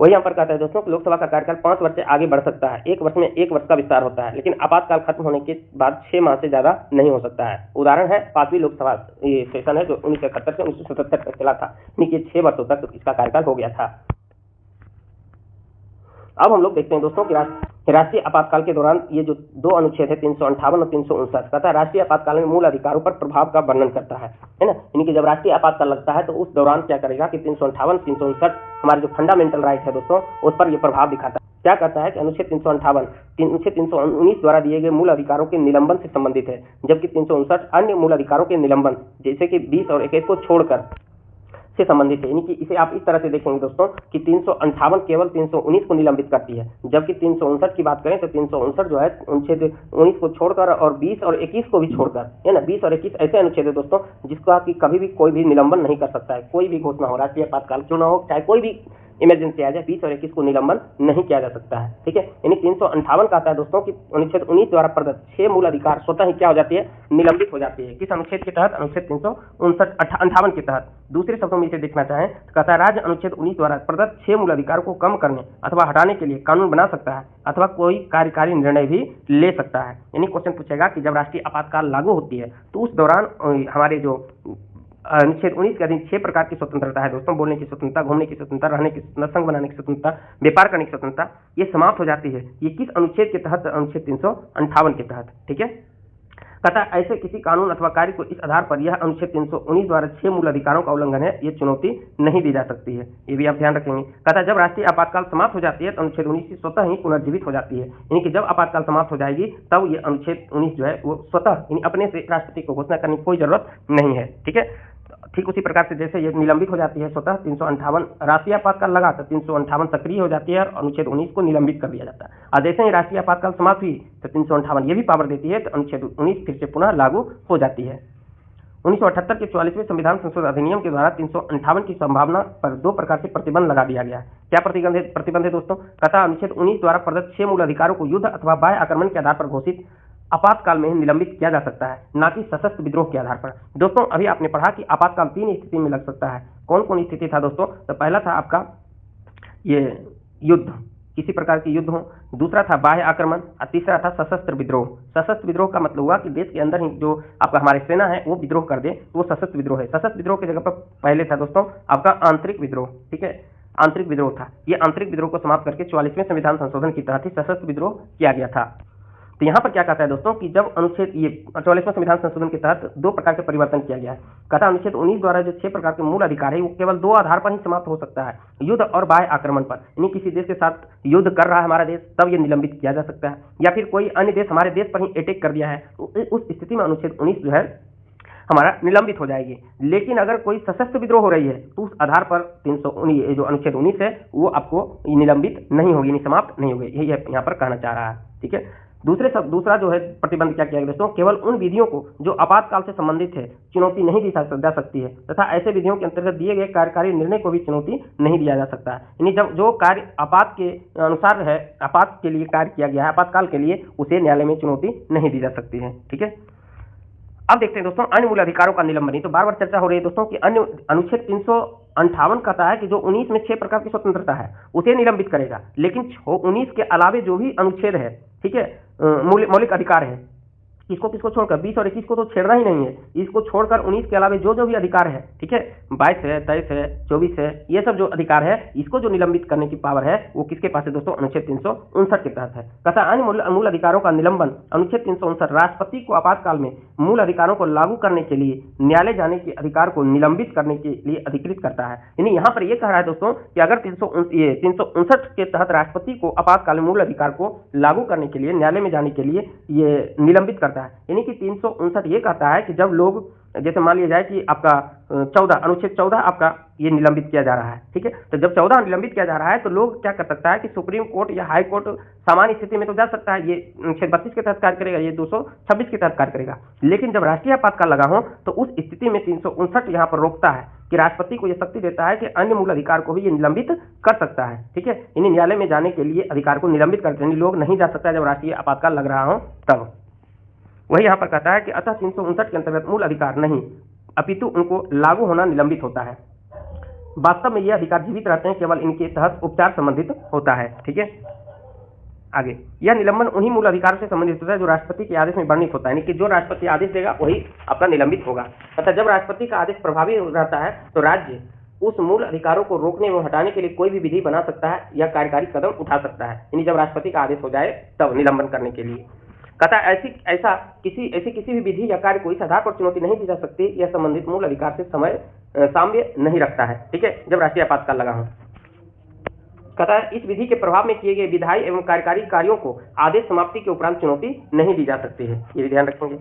वही यहाँ पर कहता है दोस्तों कि लोकसभा का कार्यकाल 5 वर्ष से आगे बढ़ सकता है, 1 वर्ष में 1 वर्ष का विस्तार होता है, लेकिन आपातकाल खत्म होने के बाद 6 माह से ज्यादा नहीं हो सकता है। उदाहरण है 5वीं लोकसभा ये सेशन है जो 1971 से 1977 तक चला था, यानी कि 6 वर्षों तक इसका कार्यकाल हो गया था। अब हम लोग देखते हैं दोस्तों कि राष्ट्रीय आपातकाल के दौरान ये जो 2 अनुच्छेद है 358 और 359 कहता है राष्ट्रीय आपातकाल में मूल अधिकारों पर प्रभाव का वर्णन करता है ना, यानी कि जब राष्ट्रीय आपातकाल लगता है तो उस दौरान क्या करेगा कि 358 359 हमारे जो फंडामेंटल राइट है दोस्तों उस पर ये प्रभाव दिखाता है। क्या कहता है कि अनुच्छेद 319 द्वारा दिए गए मूल अधिकारों के निलंबन से संबंधित है, जबकि 359 अन्य मूल अधिकारों के निलंबन जैसे कि 20 और 21 को छोड़कर से संबंधित है। यानी कि इसे आप इस तरह से देखेंगे दोस्तों कि 358 केवल 319 को निलंबित करती है, जबकि 359 की बात करें तो 359 जो है अनुच्छेद 19 को छोड़कर और 20 और 21 को भी छोड़कर, है ना, 20 और 21 ऐसे अनुच्छेद है दोस्तों जिसका कि कभी भी कोई भी निलंबन नहीं कर सकता है। कोई भी घोषणा हो, राष्ट्रीय आपातकाल क्यों ना हो, चाहे कोई भी इमरजेंसी आ जाए, 20 और 21 को निलंबन नहीं किया जा सकता है। ठीक है, यानी 358 कहता है दोस्तों कि अनुच्छेद 19 द्वारा प्रदत्त 6 मूल अधिकार स्वतः ही क्या हो जाती है? निलंबित हो जाती है। किस अनुच्छेद के तहत? अनुच्छेद 358 के तहत। दूसरे शब्दों में इसे देखना चाहें तो कहता है राज्य अनुच्छेद 19 द्वारा प्रदत्त 6 मूल अधिकारों को कम करने अथवा हटाने के लिए कानून बना सकता है अथवा कोई कार्यकारी निर्णय भी ले सकता है। यानी क्वेश्चन पूछेगा कि जब राष्ट्रीय आपातकाल लागू होती है तो उस दौरान हमारे जो अनुच्छेद 19 के अधीन 6 प्रकार की स्वतंत्रता है दोस्तों, बोलने की स्वतंत्रता, घूमने की स्वतंत्रता, रहने की स्वतंत्रता, संघ बनाने की स्वतंत्रता, व्यापार करने की स्वतंत्रता, ये समाप्त हो जाती है। ये किस अनुच्छेद के तहत? अनुच्छेद 358 के तहत। ठीक है, कहता है ऐसे किसी कानून अथवा कार्य को इस आधार पर यह अनुच्छेद 319 द्वारा 6 मूल अधिकारों का उल्लंघन है, ये चुनौती नहीं दी जा सकती है। ये भी आप ध्यान रखेंगे। कहता है जब राष्ट्रीय आपातकाल समाप्त हो जाती है तो अनुच्छेद 19 स्वतः ही पुनर्जीवित हो जाती है, यानी कि जब आपातकाल समाप्त हो जाएगी तब ये अनुच्छेद 19 जो है वो स्वतः यानी अपने से राष्ट्रपति को घोषणा करने की कोई जरूरत नहीं है। ठीक है, ठीक उसी प्रकार से जैसे ये निलंबित हो जाती है स्वतः 358 राष्ट्रीय आपातकाल लगा तो 358 सक्रिय हो जाती है और अनुच्छेद 19 को निलंबित कर दिया जाता है। और जैसे ही राष्ट्रीय आपातकाल समाप्त हुई तो 358 ये भी पावर देती है तो अनुच्छेद 19 फिर से पुनः लागू हो जाती है। 1978 के 44वें संविधान संशोधन अधिनियम के द्वारा 358 की संभावना पर 2 प्रकार से प्रतिबंध लगा दिया गया है। क्या प्रतिबंध है दोस्तों? कथा अनुच्छेद 19 द्वारा प्रदत्त 6 मूल अधिकारों को युद्ध अथवा बाह्य आक्रमण के आधार पर घोषित आपातकाल में ही निलंबित किया जा सकता है, ना कि सशस्त्र विद्रोह के आधार पर। दोस्तों अभी आपने पढ़ा कि आपातकाल 3 स्थिति में लग सकता है। कौन कौन स्थिति था दोस्तों? तो पहला था आपका ये युद्ध, किसी प्रकार की युद्ध हो, दूसरा था बाह्य आक्रमण और तीसरा था सशस्त्र विद्रोह। सशस्त्र विद्रोह का मतलब हुआ कि देश के अंदर ही जो आपका हमारी सेना है वो विद्रोह कर दे तो वो सशस्त्र विद्रोह है। सशस्त्र विद्रोह की जगह पर पहले था दोस्तों आपका आंतरिक विद्रोह। ठीक है, आंतरिक विद्रोह था। ये आंतरिक विद्रोह को समाप्त करके 44वें संविधान संशोधन के तहत ही सशस्त्र विद्रोह किया गया था। तो यहाँ पर क्या कहता है दोस्तों कि जब अनुच्छेद ये 44वें संविधान संशोधन के तहत 2 प्रकार के परिवर्तन किया गया है। कहता है अनुच्छेद 19 द्वारा जो 6 प्रकार के मूल अधिकार है वो केवल 2 आधार पर ही समाप्त हो सकता है, युद्ध और बाह्य आक्रमण पर। यानी किसी देश के साथ युद्ध कर रहा है हमारा देश तब ये निलंबित किया जा सकता है, या फिर कोई अन्य देश हमारे देश पर ही अटैक कर दिया है उस स्थिति में अनुच्छेद 19 जो है हमारा निलंबित हो जाएगी। लेकिन अगर कोई सशस्त्र विद्रोह हो रही है तो उस आधार पर 319 जो अनुच्छेद 19 है वो आपको निलंबित नहीं होगी, नहीं समाप्त नहीं होगी, यही यहाँ पर कहना चाह रहा है। ठीक है, दूसरा जो है प्रतिबंध क्या किया गया दोस्तों, केवल उन विधियों को जो आपातकाल से संबंधित है चुनौती नहीं दी जा सकती है तथा ऐसे विधियों के अंतर्गत दिए गए कार्यकारी निर्णय को भी चुनौती नहीं दिया जा सकता है। यानी जब जो कार्य आपात के अनुसार है, आपात के लिए कार्य किया गया है, आपातकाल के लिए, उसे न्यायालय में चुनौती नहीं दी जा सकती है। ठीक है, अब देखते हैं दोस्तों अन्य मूल अधिकारों का निलंबन। तो बार बार चर्चा हो रही है दोस्तों कि अन्य अनुच्छेद 358 कहता है कि जो 19 में 6 प्रकार की स्वतंत्रता है उसे निलंबित करेगा, लेकिन 19 के अलावे जो भी अनुच्छेद है, ठीक है, मौलिक अधिकार है, किसको किसको छोड़कर 20 और 21 को तो छेड़ना ही नहीं है, इसको छोड़कर 19 के अलावे जो जो भी अधिकार है, ठीक है, 22 है, 23 है, 24 है, ये सब जो अधिकार है इसको जो निलंबित करने की पावर है वो किसके पास है दोस्तों, अनुच्छेद 359 के तहत है। तथा अन्य मूल अधिकारों का निलंबन अनुच्छेद 359 राष्ट्रपति को आपातकाल में मूल अधिकारों को लागू करने के लिए न्यायालय जाने के अधिकार को निलंबित करने के लिए अधिकृत करता है। यानी यहाँ पर यह कह रहा है दोस्तों कि अगर 359 के तहत राष्ट्रपति को आपातकाल में मूल अधिकार को लागू करने के लिए न्यायालय में जाने के लिए ये निलंबित करता है। यानी कि 359 ये कहता है कि जब लोग, जैसे मान लिया जाए कि आपका 14 अनुच्छेद 14 आपका ये निलंबित किया जा रहा है, ठीक है, तो जब 14 निलंबित किया जा रहा है तो लोग क्या कर सकता है कि सुप्रीम कोर्ट या हाई कोर्ट सामान्य स्थिति में तो जा सकता है, ये अनुच्छेद 32 के तहत कार्य करेगा, ये 226 के तहत कार्य करेगा। लेकिन जब राष्ट्रीय आपातकाल लगा हो तो उस स्थिति में 359 यहाँ पर रोकता है कि राष्ट्रपति को यह शक्ति देता है कि अन्य मूल अधिकार को भी ये निलंबित कर सकता है। ठीक है, इन्हें न्यायालय में जाने के लिए अधिकार को निलंबित करते हैं, लोग नहीं जा सकता जब राष्ट्रीय आपातकाल लग रहा हो तब। वही यहाँ पर कहता है कि अतः 359 के अंतर्गत मूल अधिकार नहीं अपितु उनको लागू होना निलंबित होता है। वास्तव में ये अधिकार जीवित रहते हैं, केवल इनके तहत उपचार संबंधित होता है। ठीक है, आगे यह निलंबन उन्हीं मूल अधिकारों से संबंधित होता है जो राष्ट्रपति के आदेश में वर्णित होता है, यानी कि जो राष्ट्रपति आदेश देगा वही आपका निलंबित होगा। तथा जब राष्ट्रपति का आदेश प्रभावी रहता है तो राज्य उस मूल अधिकारों को रोकने एवं हटाने के लिए कोई भी विधि बना सकता है या कार्यकारी कदम उठा सकता है, यानी जब राष्ट्रपति का आदेश हो जाए तब निलंबन करने के लिए। कहता ऐसी किसी भी विधि या कार्य को इस आधार पर चुनौती नहीं दी जा सकती, यह संबंधित मूल अधिकार से साम्य नहीं रखता है। ठीक है, जब राष्ट्रीय आपातकाल लगा हो। कहता है इस विधि के प्रभाव में किए गए विधायी एवं कार्यकारी कार्यों को आदेश समाप्ति के उपरांत चुनौती नहीं दी जा सकती है, ये भी ध्यान रखेंगे।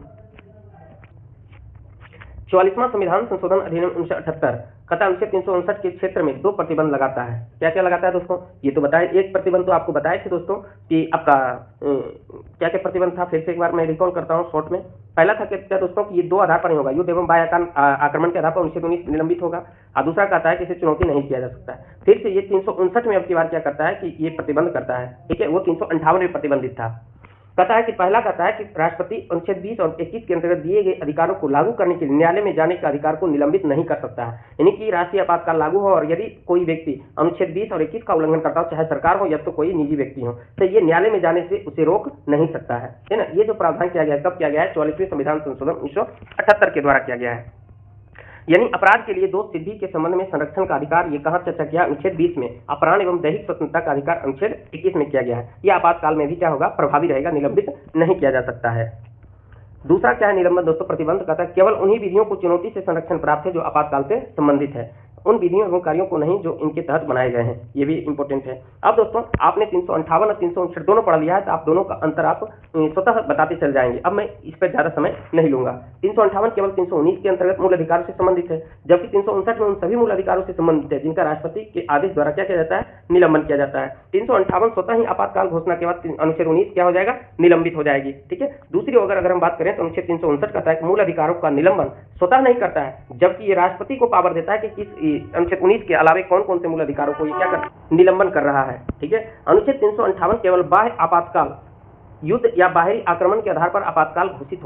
44वां संविधान संशोधन अधिनियम 1978 कहता है अनुच्छेद 359 के क्षेत्र में 2 प्रतिबंध लगाता है। क्या क्या लगाता है दोस्तों, ये तो बताए। एक प्रतिबंध तो आपको बताए थे दोस्तों कि आपका क्या क्या प्रतिबंध था, फिर से एक बार मैं रिकॉल करता हूँ शॉर्ट में। पहला था क्या दोस्तों कि ये 2 आधार पर नहीं होगा, युद्ध एवं बाह्य आक्रमण के आधार पर अनुच्छेद 19 निलंबित होगा, और दूसरा कहता है कि इसे चुनौती नहीं किया जा सकता है। फिर से ये 359 में अब की बार क्या करता है कि ये प्रतिबंध करता है। ठीक है, वो 358 में प्रतिबंधित था। कहता है कि पहला कहता है कि राष्ट्रपति अनुच्छेद 20 और 21 के अंतर्गत दिए गए अधिकारों को लागू करने के लिए न्यायालय में जाने के अधिकार को निलंबित नहीं कर सकता है, यानी कि राष्ट्रीय आपातकाल लागू हो और यदि कोई व्यक्ति अनुच्छेद 20 और 21 का उल्लंघन करता हो, चाहे सरकार हो या तो कोई निजी व्यक्ति हो, तो ये न्यायालय में जाने से उसे रोक नहीं सकता है ना। ये जो प्रावधान किया गया है कब किया गया है, 44वें संविधान संशोधन 1978 के द्वारा किया गया है। यानी अपराध के लिए दोष सिद्धि के संबंध में संरक्षण का अधिकार ये कहाँ चर्चा किया, अनुच्छेद 20 में। अपराध एवं दैहिक स्वतंत्रता का अधिकार अनुच्छेद 21 में किया गया है। यह आपातकाल में भी क्या होगा, प्रभावी रहेगा, निलंबित नहीं किया जा सकता है। दूसरा क्या है निलंबन दोस्तों, प्रतिबंध कहता है केवल उन्हीं विधियों को चुनौती से संरक्षण प्राप्त है जो आपातकाल से संबंधित है, उन विधियों एवं कार्यों को नहीं जो इनके तहत बनाए गए हैं, ये भी इंपॉर्टेंट है। अब दोस्तों आपने 358 और 359 दोनों पढ़ लिया है, तो आप दोनों का अंतर आप स्वतः बताते चल जाएंगे। अब मैं इस पर ज्यादा समय नहीं लूंगा। 358 केवल 319 के अंतर्गत मूल अधिकारों से संबंधित है, जबकि 359 में उन सभी मूल अधिकारों से संबंधित है जिनका राष्ट्रपति के आदेश द्वारा क्या किया जाता है, निलंबन किया जाता है। 358 स्वतः ही आपातकाल घोषणा के बाद अनुच्छेद 19 क्या हो जाएगा, निलंबित हो जाएगी। ठीक है, दूसरी ओर अगर हम बात करें तो अनुच्छेद 359 कहता है कि मूल अधिकारों का निलंबन स्वतः नहीं करता है, जबकि ये राष्ट्रपति को पावर देता है कि किस अनुच्छेद 19 के अलावे कौन कौन से मूल अधिकारों को ये क्या कर निलंबन कर रहा है। ठीक है, अनुच्छेद 358 केवल बाह्य आपातकाल, युद्ध या बाहरी आक्रमण के आधार पर आपातकाल घोषित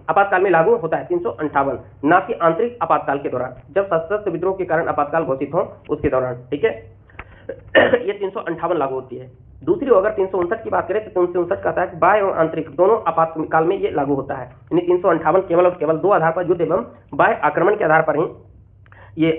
आपातकाल में लागू होता है 358, ना कि आंतरिक आपातकाल के दौरान, जब सशस्त्र विद्रोह के कारण आपातकाल घोषित हो उसके दौरान। ठीक है, ये 358 लागू होती है। दूसरी अगर 359 की बात करें तो 359 कहता है कि बाह्य एवं आंतरिक दोनों आपातकाल में ये लागू होता है, यानी 358 केवल और केवल 2 आधार पर, युद्ध एवं बाह्य आक्रमण के आधार पर ही ये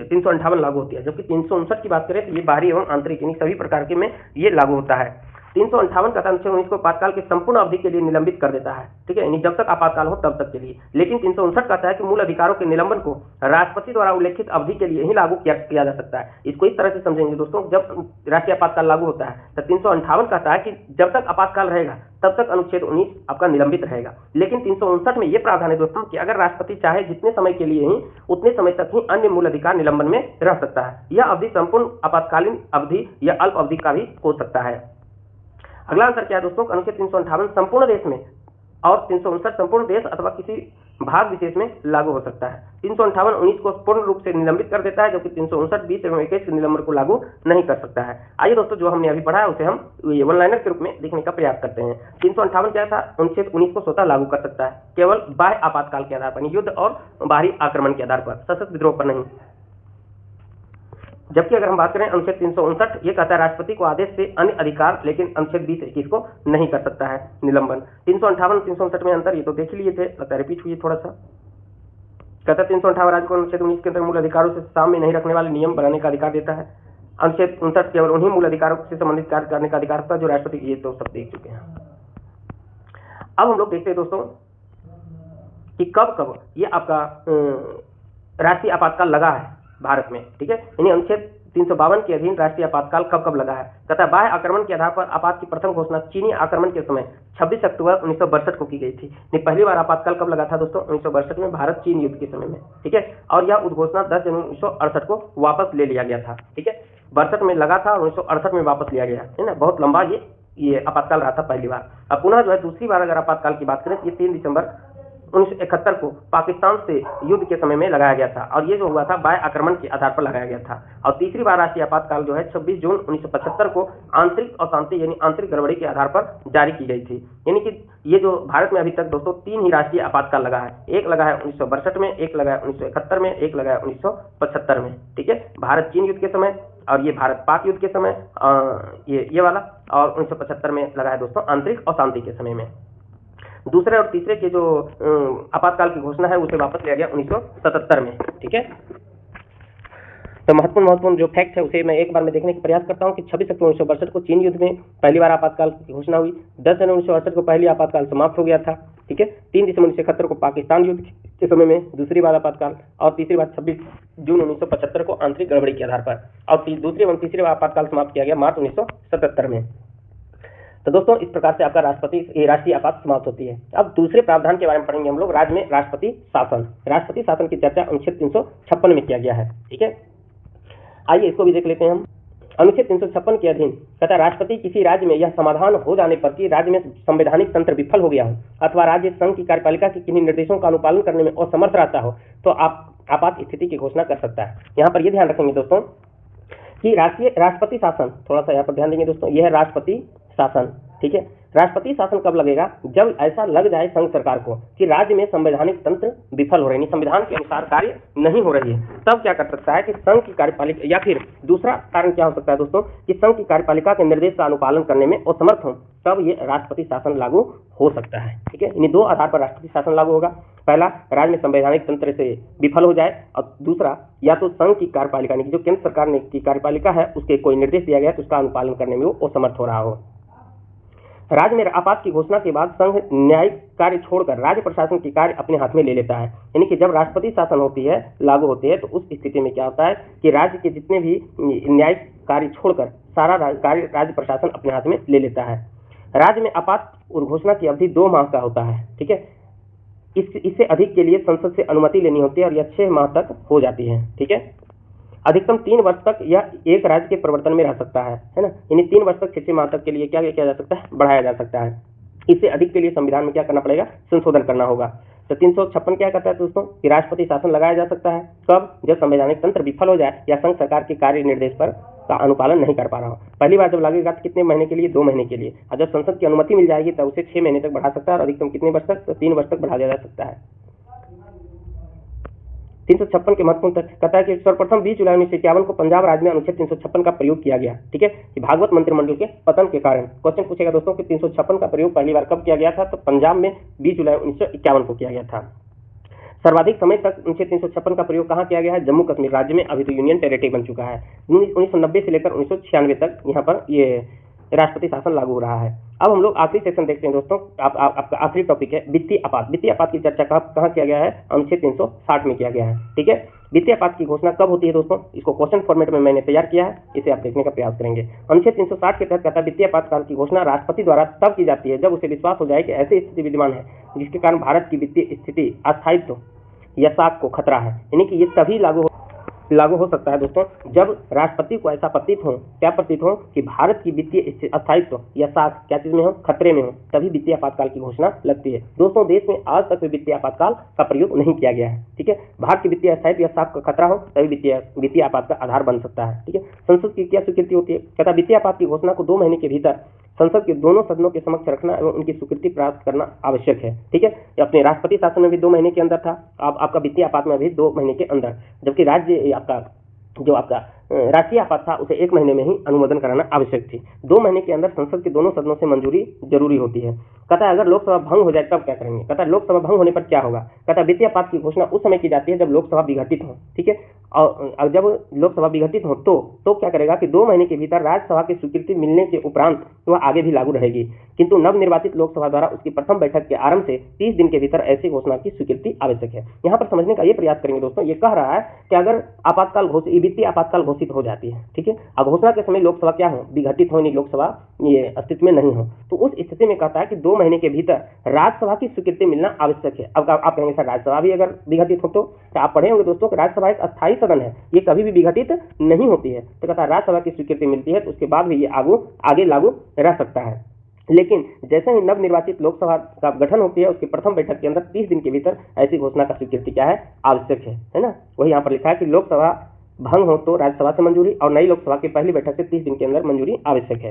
358 लागू होती है, जबकि 359 की बात करें तो ये बाहरी एवं आंतरिक यानी सभी प्रकार के में ये लागू होता है। 358 का अनुच्छेद 19 को आपातकाल की संपूर्ण अवधि के लिए निलंबित कर देता है, ठीक है, यानी जब तक आपातकाल हो तब तक के लिए। लेकिन 359 कहता है कि मूल अधिकारों के निलंबन को राष्ट्रपति द्वारा उल्लेखित अवधि के लिए ही लागू किया जा सकता है। इसको इस तरह से समझेंगे दोस्तों, जब राष्ट्रीय आपातकाल लागू होता है तो 358 कहता है कि जब तक आपातकाल रहेगा तब तक अनुच्छेद 19 आपका निलंबित रहेगा। लेकिन 359 में यह प्रावधान है दोस्तों कि अगर राष्ट्रपति चाहे जितने समय के लिए ही उतने समय तक ही अन्य मूल अधिकार निलंबन में रह सकता है। यह अवधि संपूर्ण आपातकालीन अवधि या अल्प अवधि का भी हो सकता है। अगला आंसर क्या है दोस्तों, अनुच्छेद 358 संपूर्ण देश में और 359 संपूर्ण देश अथवा किसी भाग विशेष में लागू हो सकता है। 358 19 को पूर्ण रूप से निलंबित कर देता है, जबकि 359 20 एवं 21 के निलंबन को लागू नहीं कर सकता है। आइए दोस्तों, जो हमने अभी पढ़ा है उसे हम वन लाइनर के रूप में देखने का प्रयास करते हैं। 358 क्या था, अनुच्छेद 19 को स्वतः लागू कर सकता है केवल बाह्य आपातकाल के आधार पर, युद्ध और बाहरी आक्रमण के आधार पर, सशस्त्र विद्रोह पर नहीं। जबकि अगर हम बात करें अनुच्छेद 359, ये कहता है राष्ट्रपति को आदेश से अन्य अधिकार, लेकिन अनुच्छेद 20 21 को नहीं कर सकता है निलंबन। 358 359 में अंतर ये तो देख लिए थे, लगता है रिपीट हुई थोड़ा सा। कहता है 358 राज्य को अनुच्छेद 19 के अंदर मूल अधिकारों से साम्य नहीं रखने वाले नियम बनाने का अधिकार देता है। अनुच्छेद 59 केवल उन्हीं मूल अधिकारों से संबंधित कार्य करने का अधिकार होता है जो राष्ट्रपति, ये तो सब देख चुके हैं। अब हम लोग देखते हैं दोस्तों कि कब कब ये आपका राष्ट्रीय आपातकाल लगा है भारत में, ठीक है, यानी अनुच्छेद 352 के अधीन राष्ट्रीय आपातकाल कब कब लगा है। कहता है बाह्य आक्रमण के आधार पर आपात की प्रथम घोषणा चीनी आक्रमण के समय 26 अक्टूबर 1962 को की गई थी। पहली बार आपातकाल कब लगा था दोस्तों, 1962 में, भारत चीन युद्ध के समय में, ठीक है, और यह उद्घोषणा 10 जनवरी 1968 को वापस ले लिया गया था, ठीक है, 62 में लगा था और 1968 में वापस लिया गया, है ना, बहुत लंबा ये आपातकाल रहा था पहली बार। अब पुनः जो है दूसरी बार अगर आपातकाल की बात करें तो ये 3 दिसंबर 1971 को पाकिस्तान से युद्ध के समय में लगाया गया था, और ये जो हुआ था बाह्य आक्रमण के आधार पर लगाया गया था। और तीसरी बार राष्ट्रीय आपातकाल जो है 26 जून 1975 को आंतरिक अशांति यानी आंतरिक गड़बड़ी के आधार पर जारी की गई थी। यानी कि ये जो भारत में अभी तक दोस्तों 3 ही राष्ट्रीय आपातकाल लगा है, एक लगा है 1962 में, एक लगा है 1971 में, एक लगा है 1975 में, ठीक है, भारत चीन युद्ध के समय, और ये भारत पाक युद्ध के समय, ये वाला, और 1975 में लगा है दोस्तों आंतरिक अशांति के समय में। दूसरे और तीसरे के जो आपातकाल की घोषणा है उसे वापस लिया गया 1977 में, ठीक है। तो महत्वपूर्ण जो फैक्ट है उसे मैं एक बार में देखने का प्रयास करता हूं कि 26 अक्टूबर 1962 को चीन युद्ध में पहली बार आपातकाल की घोषणा हुई, 10 जनवरी 1968 को पहली आपातकाल समाप्त हो गया था, ठीक है, 3 दिसंबर 1971 को पाकिस्तान युद्ध के समय में दूसरी बार आपातकाल, और तीसरी बार 26 जून 1975 को आंतरिक गड़बड़ी के आधार पर, और दूसरी एवं तीसरी बार आपातकाल समाप्त किया गया मार्च 1977 में। तो दोस्तों इस प्रकार से आपका राष्ट्रीय आपात समाप्त होती है। अब दूसरे प्रावधान के बारे में पढ़ेंगे हम लोग, राज्य में राष्ट्रपति शासन। राष्ट्रपति शासन की चर्चा अनुच्छेद 356 में किया गया है, ठीक है, आइए इसको भी देख लेते हैं हम। अनुच्छेद 356 के अधीन कहता है राष्ट्रपति किसी राज्य में यह समाधान हो जाने पर कि राज्य में संवैधानिक तंत्र विफल हो गया हो अथवा राज्य संघ की कार्यपालिका के किन्हीं निर्देशों का अनुपालन करने में असमर्थ रहता हो तो आपात स्थिति की घोषणा कर सकता है। यहाँ पर यह ध्यान रखेंगे दोस्तों कि राष्ट्रपति शासन, थोड़ा सा यहाँ पर ध्यान देंगे दोस्तों, यह है राष्ट्रपति शासन, ठीक है। राष्ट्रपति शासन कब लगेगा, जब ऐसा लग जाए संघ सरकार को कि राज्य में संवैधानिक तंत्र विफल हो रहे हैं, संविधान के अनुसार कार्य नहीं हो रही है, तब क्या कर सकता है कि संघ की कार्यपालिका, या फिर दूसरा कारण क्या हो सकता है दोस्तों कि संघ की कार्यपालिका के निर्देश का अनुपालन करने में असमर्थ हो, तब ये राष्ट्रपति शासन लागू हो सकता है, ठीक है। इन 2 आधार पर राष्ट्रपति शासन लागू होगा। पहला, राज्य में संवैधानिक तंत्र से विफल हो जाए, और दूसरा, या तो संघ की कार्यपालिका जो केंद्र सरकार ने की कार्यपालिका है उसके कोई निर्देश दिया गया तो उसका अनुपालन करने में वो असमर्थ हो रहा हो। राज्य में आपात की घोषणा के बाद संघ न्यायिक कार्य छोड़कर राज्य प्रशासन के कार्य अपने हाथ में ले लेता है, यानी कि जब राष्ट्रपति शासन होती है, लागू होती है, तो उस स्थिति में क्या होता है कि राज्य के जितने भी न्यायिक कार्य छोड़कर सारा कार्य राज्य प्रशासन अपने हाथ में ले लेता है। राज्य में आपात घोषणा की अवधि 2 माह का होता है, ठीक है, इससे अधिक के लिए संसद से अनुमति लेनी होती है और यह 6 माह तक हो जाती है, ठीक है। अधिकतम 3 वर्ष तक यह एक राज्य के प्रवर्तन में रह सकता है ना, यानी 3 वर्ष तक 6 माह तक के लिए क्या किया जा सकता है, बढ़ाया जा सकता है। इससे अधिक के लिए संविधान में क्या करना पड़ेगा, संशोधन करना होगा। तो 356 क्या कहता है दोस्तों कि राष्ट्रपति शासन लगाया जा सकता है कब, जब संवैधानिक तंत्र विफल हो जाए या संघ सरकार के कार्य निर्देश पर का अनुपालन नहीं कर पा रहा हो। पहली बार जब लागेगा तो कितने महीने के लिए, 2 महीने के लिए, और जब संसद की अनुमति मिल जाएगी तब उसे 6 महीने तक बढ़ा सकता है, और अधिकतम कितने वर्ष तक, तो 3 वर्ष तक बढ़ा दिया जा सकता है। 356 के महत्वपूर्ण तथ्य कहता है कि सर्वप्रथम 20 जुलाई 1951 को पंजाब राज्य में अनुच्छेद 356 का प्रयोग किया गया, ठीक है, कि भागवत मंत्रिमंडल के पतन के कारण। क्वेश्चन पूछेगा दोस्तों कि 356 का प्रयोग पहली बार कब किया गया था, तो पंजाब में 20 जुलाई 1951 को किया गया था। सर्वाधिक समय तक अनुच्छेद 356 का प्रयोग कहाँ किया गया है, जम्मू कश्मीर राज्य में, अभी तो यूनियन टेरिटरी बन चुका है। 1990 से लेकर 1996 तक यहाँ पर ये राष्ट्रपति शासन लागू हो रहा है। अब हम लोग आखिरी सेक्शन देखते हैं दोस्तों। आपका आखिरी टॉपिक है वित्तीय आपात। वित्तीय आपात की चर्चा कहाँ किया गया है? अनुच्छेद 360 में किया गया है। ठीक है, वित्तीय आपात की घोषणा कब होती है दोस्तों? इसको क्वेश्चन फॉर्मेट में मैंने तैयार किया है, इसे आप देखने का प्रयास करेंगे। अनुच्छेद 360 के तहत कहता है वित्तीय आपातकाल की घोषणा राष्ट्रपति द्वारा तब की जाती है जब उसे विश्वास हो जाए कि ऐसी स्थिति विद्यमान है जिसके कारण भारत की वित्तीय स्थिति अस्थायित्व या साख को खतरा है। यानी कि ये तभी लागू हो सकता है दोस्तों जब राष्ट्रपति को ऐसा क्या प्रतीत हो कि भारत की वित्तीय अस्थायित्व या साख क्या चीज में हो? खतरे में हो, तभी वित्तीय आपातकाल की घोषणा लगती है। दोस्तों देश में आज तक वित्तीय आपातकाल का प्रयोग नहीं किया गया है। ठीक है, भारत की वित्तीय अस्थायित्व या साख का खतरा हो तभी वित्तीय आपात का आधार बन सकता है। ठीक है, संसद की क्या स्वीकृति होती है? कहता वित्तीय आपात की घोषणा को 2 महीने के भीतर संसद के दोनों सदनों के समक्ष रखना एवं उनकी स्वीकृति प्राप्त करना आवश्यक है। ठीक है, अपने राष्ट्रपति शासन में भी 2 महीने के अंदर था, अब आपका वित्तीय आपात में भी 2 महीने के अंदर, जबकि आपका राष्ट्रीय आपात था उसे 1 महीने में ही अनुमोदन कराना आवश्यक थी। 2 महीने के अंदर संसद के दोनों सदनों से मंजूरी जरूरी होती है। कहता है अगर लोकसभा भंग हो जाए तब क्या करेंगे? कहता है लोकसभा भंग होने पर क्या होगा? कहता है वित्तीय आपात की घोषणा उस समय की जाती है जब लोकसभा विघटित हो। ठीक है, और जब लोकसभा विघटित हो तो क्या करेगा कि 2 महीने के भीतर राज्यसभा की स्वीकृति मिलने के उपरांत वह आगे भी लागू रहेगी, किंतु नवनिर्वाचित लोकसभा द्वारा उसकी प्रथम बैठक के आरंभ से 30 दिन के भीतर ऐसी घोषणा की स्वीकृति आवश्यक है। यहाँ पर समझने का ये प्रयास करेंगे दोस्तों, ये कह रहा है कि अगर वित्तीय आपातकाल घोषित हो जाती है, ठीक है, अब घोषणा के समय लोकसभा क्या हो? विघटित हो, नहीं लोकसभा ये अस्तित्व में नहीं हो, तो उस स्थिति में कहता है कि 2 महीने के भीतर राज्यसभा की स्वीकृति मिलना आवश्यक है। अब आप कहेंगे सर राज्यसभा भी अगर विघटित हो तो आप पढ़े होंगे दोस्तों कि राज्यसभा एक अस्थायी सदन है, ये कभी भी विघटित नहीं होती है। तो कहता है राज्यसभा की स्वीकृति मिलती है तो उसके बाद भी ये आगे लागू रह सकता है। लेकिन जैसे ही नवनिर्वाचित लोकसभा का गठन होती है उसकी प्रथम बैठक के अंदर 30 दिन के भीतर ऐसी घोषणा का स्वीकृति क्या है? आवश्यक है ना। वही यहाँ पर लिखा है कि लोकसभा भंग हो तो राज्यसभा से मंजूरी और नई लोकसभा की पहली बैठक से 30 दिन के अंदर मंजूरी आवश्यक है।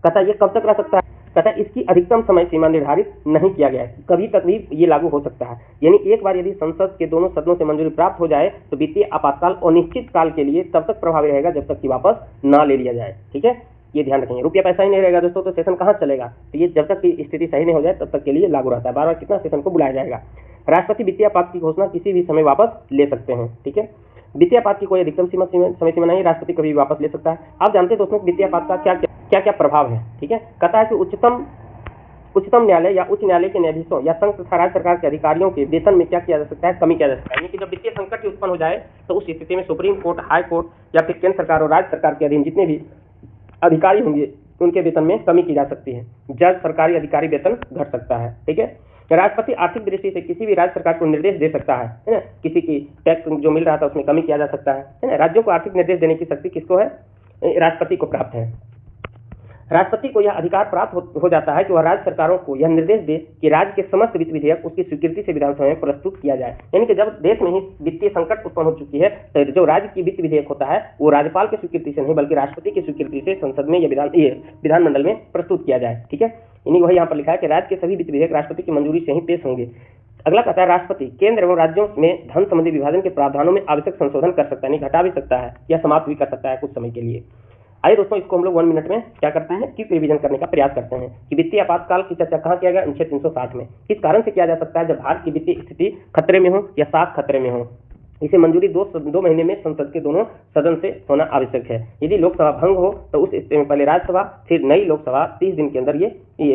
कहता है ये कब तक रह सकता है? कहता है इसकी अधिकतम समय सीमा निर्धारित नहीं किया गया है, कभी तक भी ये लागू हो सकता है। यानी एक बार यदि संसद के दोनों सदनों से मंजूरी प्राप्त हो जाए तो वित्तीय आपातकाल अनिश्चित काल के लिए तब तक प्रभावी रहेगा जब तक कि वापस ना ले लिया जाए। ठीक है, ये ध्यान रखेंगे। रुपया पैसा ही नहीं रहेगा दोस्तों तो सेशन कहाँ चलेगा? तो ये जब तक की स्थिति सही नहीं हो जाए तब तक के लिए लागू रहता है। बार-बार कितना सेशन को बुलाया जाएगा। राष्ट्रपति वित्तीय आपात की घोषणा किसी भी समय वापस ले सकते हैं। ठीक है, वित्तीय आपात की कोई अधिकतम समय सीमा नहीं, राष्ट्रपति कभी भी वापस ले सकता है। आप जानते हैं दोस्तों वित्तीय आपात का क्या प्रभाव है? ठीक है, कहता है कि उच्चतम न्यायालय या उच्च न्यायालय के न्यायाधीशों या संघ तथा राज्य सरकार के अधिकारियों के वेतन में क्या किया जा सकता है? कमी किया जा सकता है। यानी कि जब वित्तीय संकट उत्पन्न हो जाए तो उस स्थिति में सुप्रीम कोर्ट, हाई कोर्ट या फिर केंद्र सरकार और राज्य सरकार के अधीन जितने भी अधिकारी होंगे उनके वेतन में कमी की जा सकती है। जज, सरकारी अधिकारी वेतन घट सकता है। ठीक है, राष्ट्रपति आर्थिक दृष्टि से किसी भी राज्य सरकार को निर्देश दे सकता है ना, किसी की टैक्स जो मिल रहा था उसमें कमी किया जा सकता है ना। राज्यों को आर्थिक निर्देश देने की शक्ति किसको है? राष्ट्रपति को प्राप्त है। राष्ट्रपति को यह अधिकार प्राप्त हो जाता है कि वह राज्य सरकारों को यह निर्देश दे कि राज्य के समस्त वित्त विधेयक उसकी स्वीकृति से विधानसभा में प्रस्तुत किया जाए। यानी कि जब देश में ही वित्तीय संकट उत्पन्न हो चुकी है तो जो राज्य की वित्त विधेयक होता है वो राज्यपाल की स्वीकृति से नहीं बल्कि राष्ट्रपति की स्वीकृति से संसद में या विधानमंडल में प्रस्तुत किया जाए। ठीक है, यानी वही यहाँ पर लिखा है कि राज्य के सभी वित्त विधेयक राष्ट्रपति की मंजूरी से ही पेश होंगे। अगला कहता है राष्ट्रपति केंद्र एवं राज्यों में धन संबंधी विभाजन के प्रावधानों में आवश्यक संशोधन कर सकता है, नहीं घटा भी सकता है या समाप्त भी कर सकता है कुछ समय के लिए। आइए दोस्तों इसको हम लोग 1 मिनट में क्या करते हैं, क्विक रिवीजन करने का प्रयास करते हैं कि वित्तीय आपातकाल की चर्चा कहाँ किया गया? अनुच्छेद 360 में। किस कारण से किया जा सकता है? जब भारत की वित्तीय स्थिति खतरे में हो या साख खतरे में हो। इसे मंजूरी 2 महीने में संसद के दोनों सदन से होना आवश्यक है। यदि लोकसभा भंग हो तो उस स्थिति में पहले राज्यसभा फिर नई लोकसभा 30 दिन के अंदर ये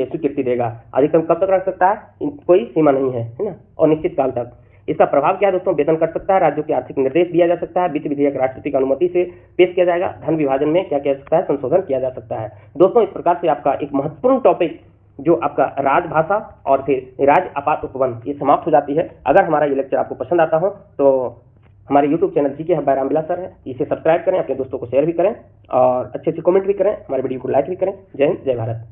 स्वीकृति देगा। अधिकतम कब तक रख सकता है? कोई सीमा नहीं है ना, और निश्चित काल तक। इसका प्रभाव क्या है दोस्तों? वेतन कर सकता है, राज्यों के आर्थिक निर्देश दिया जा सकता है, वित्त विधेयक राष्ट्रपति की अनुमति से पेश किया जाएगा, धन विभाजन में क्या किया जा सकता है? संशोधन किया जा सकता है। दोस्तों इस प्रकार से आपका एक महत्वपूर्ण टॉपिक जो आपका राजभाषा और फिर राज्य आपात उपबंध ये समाप्त हो जाती है। अगर हमारा ये लेक्चर आपको पसंद आता हो तो हमारे YouTube चैनल जी के हब बाय रामविलास सर है, इसे सब्सक्राइब करें, अपने दोस्तों को शेयर भी करें और अच्छे कमेंट भी करें, हमारे वीडियो को लाइक भी करें। जय हिंद, जय भारत।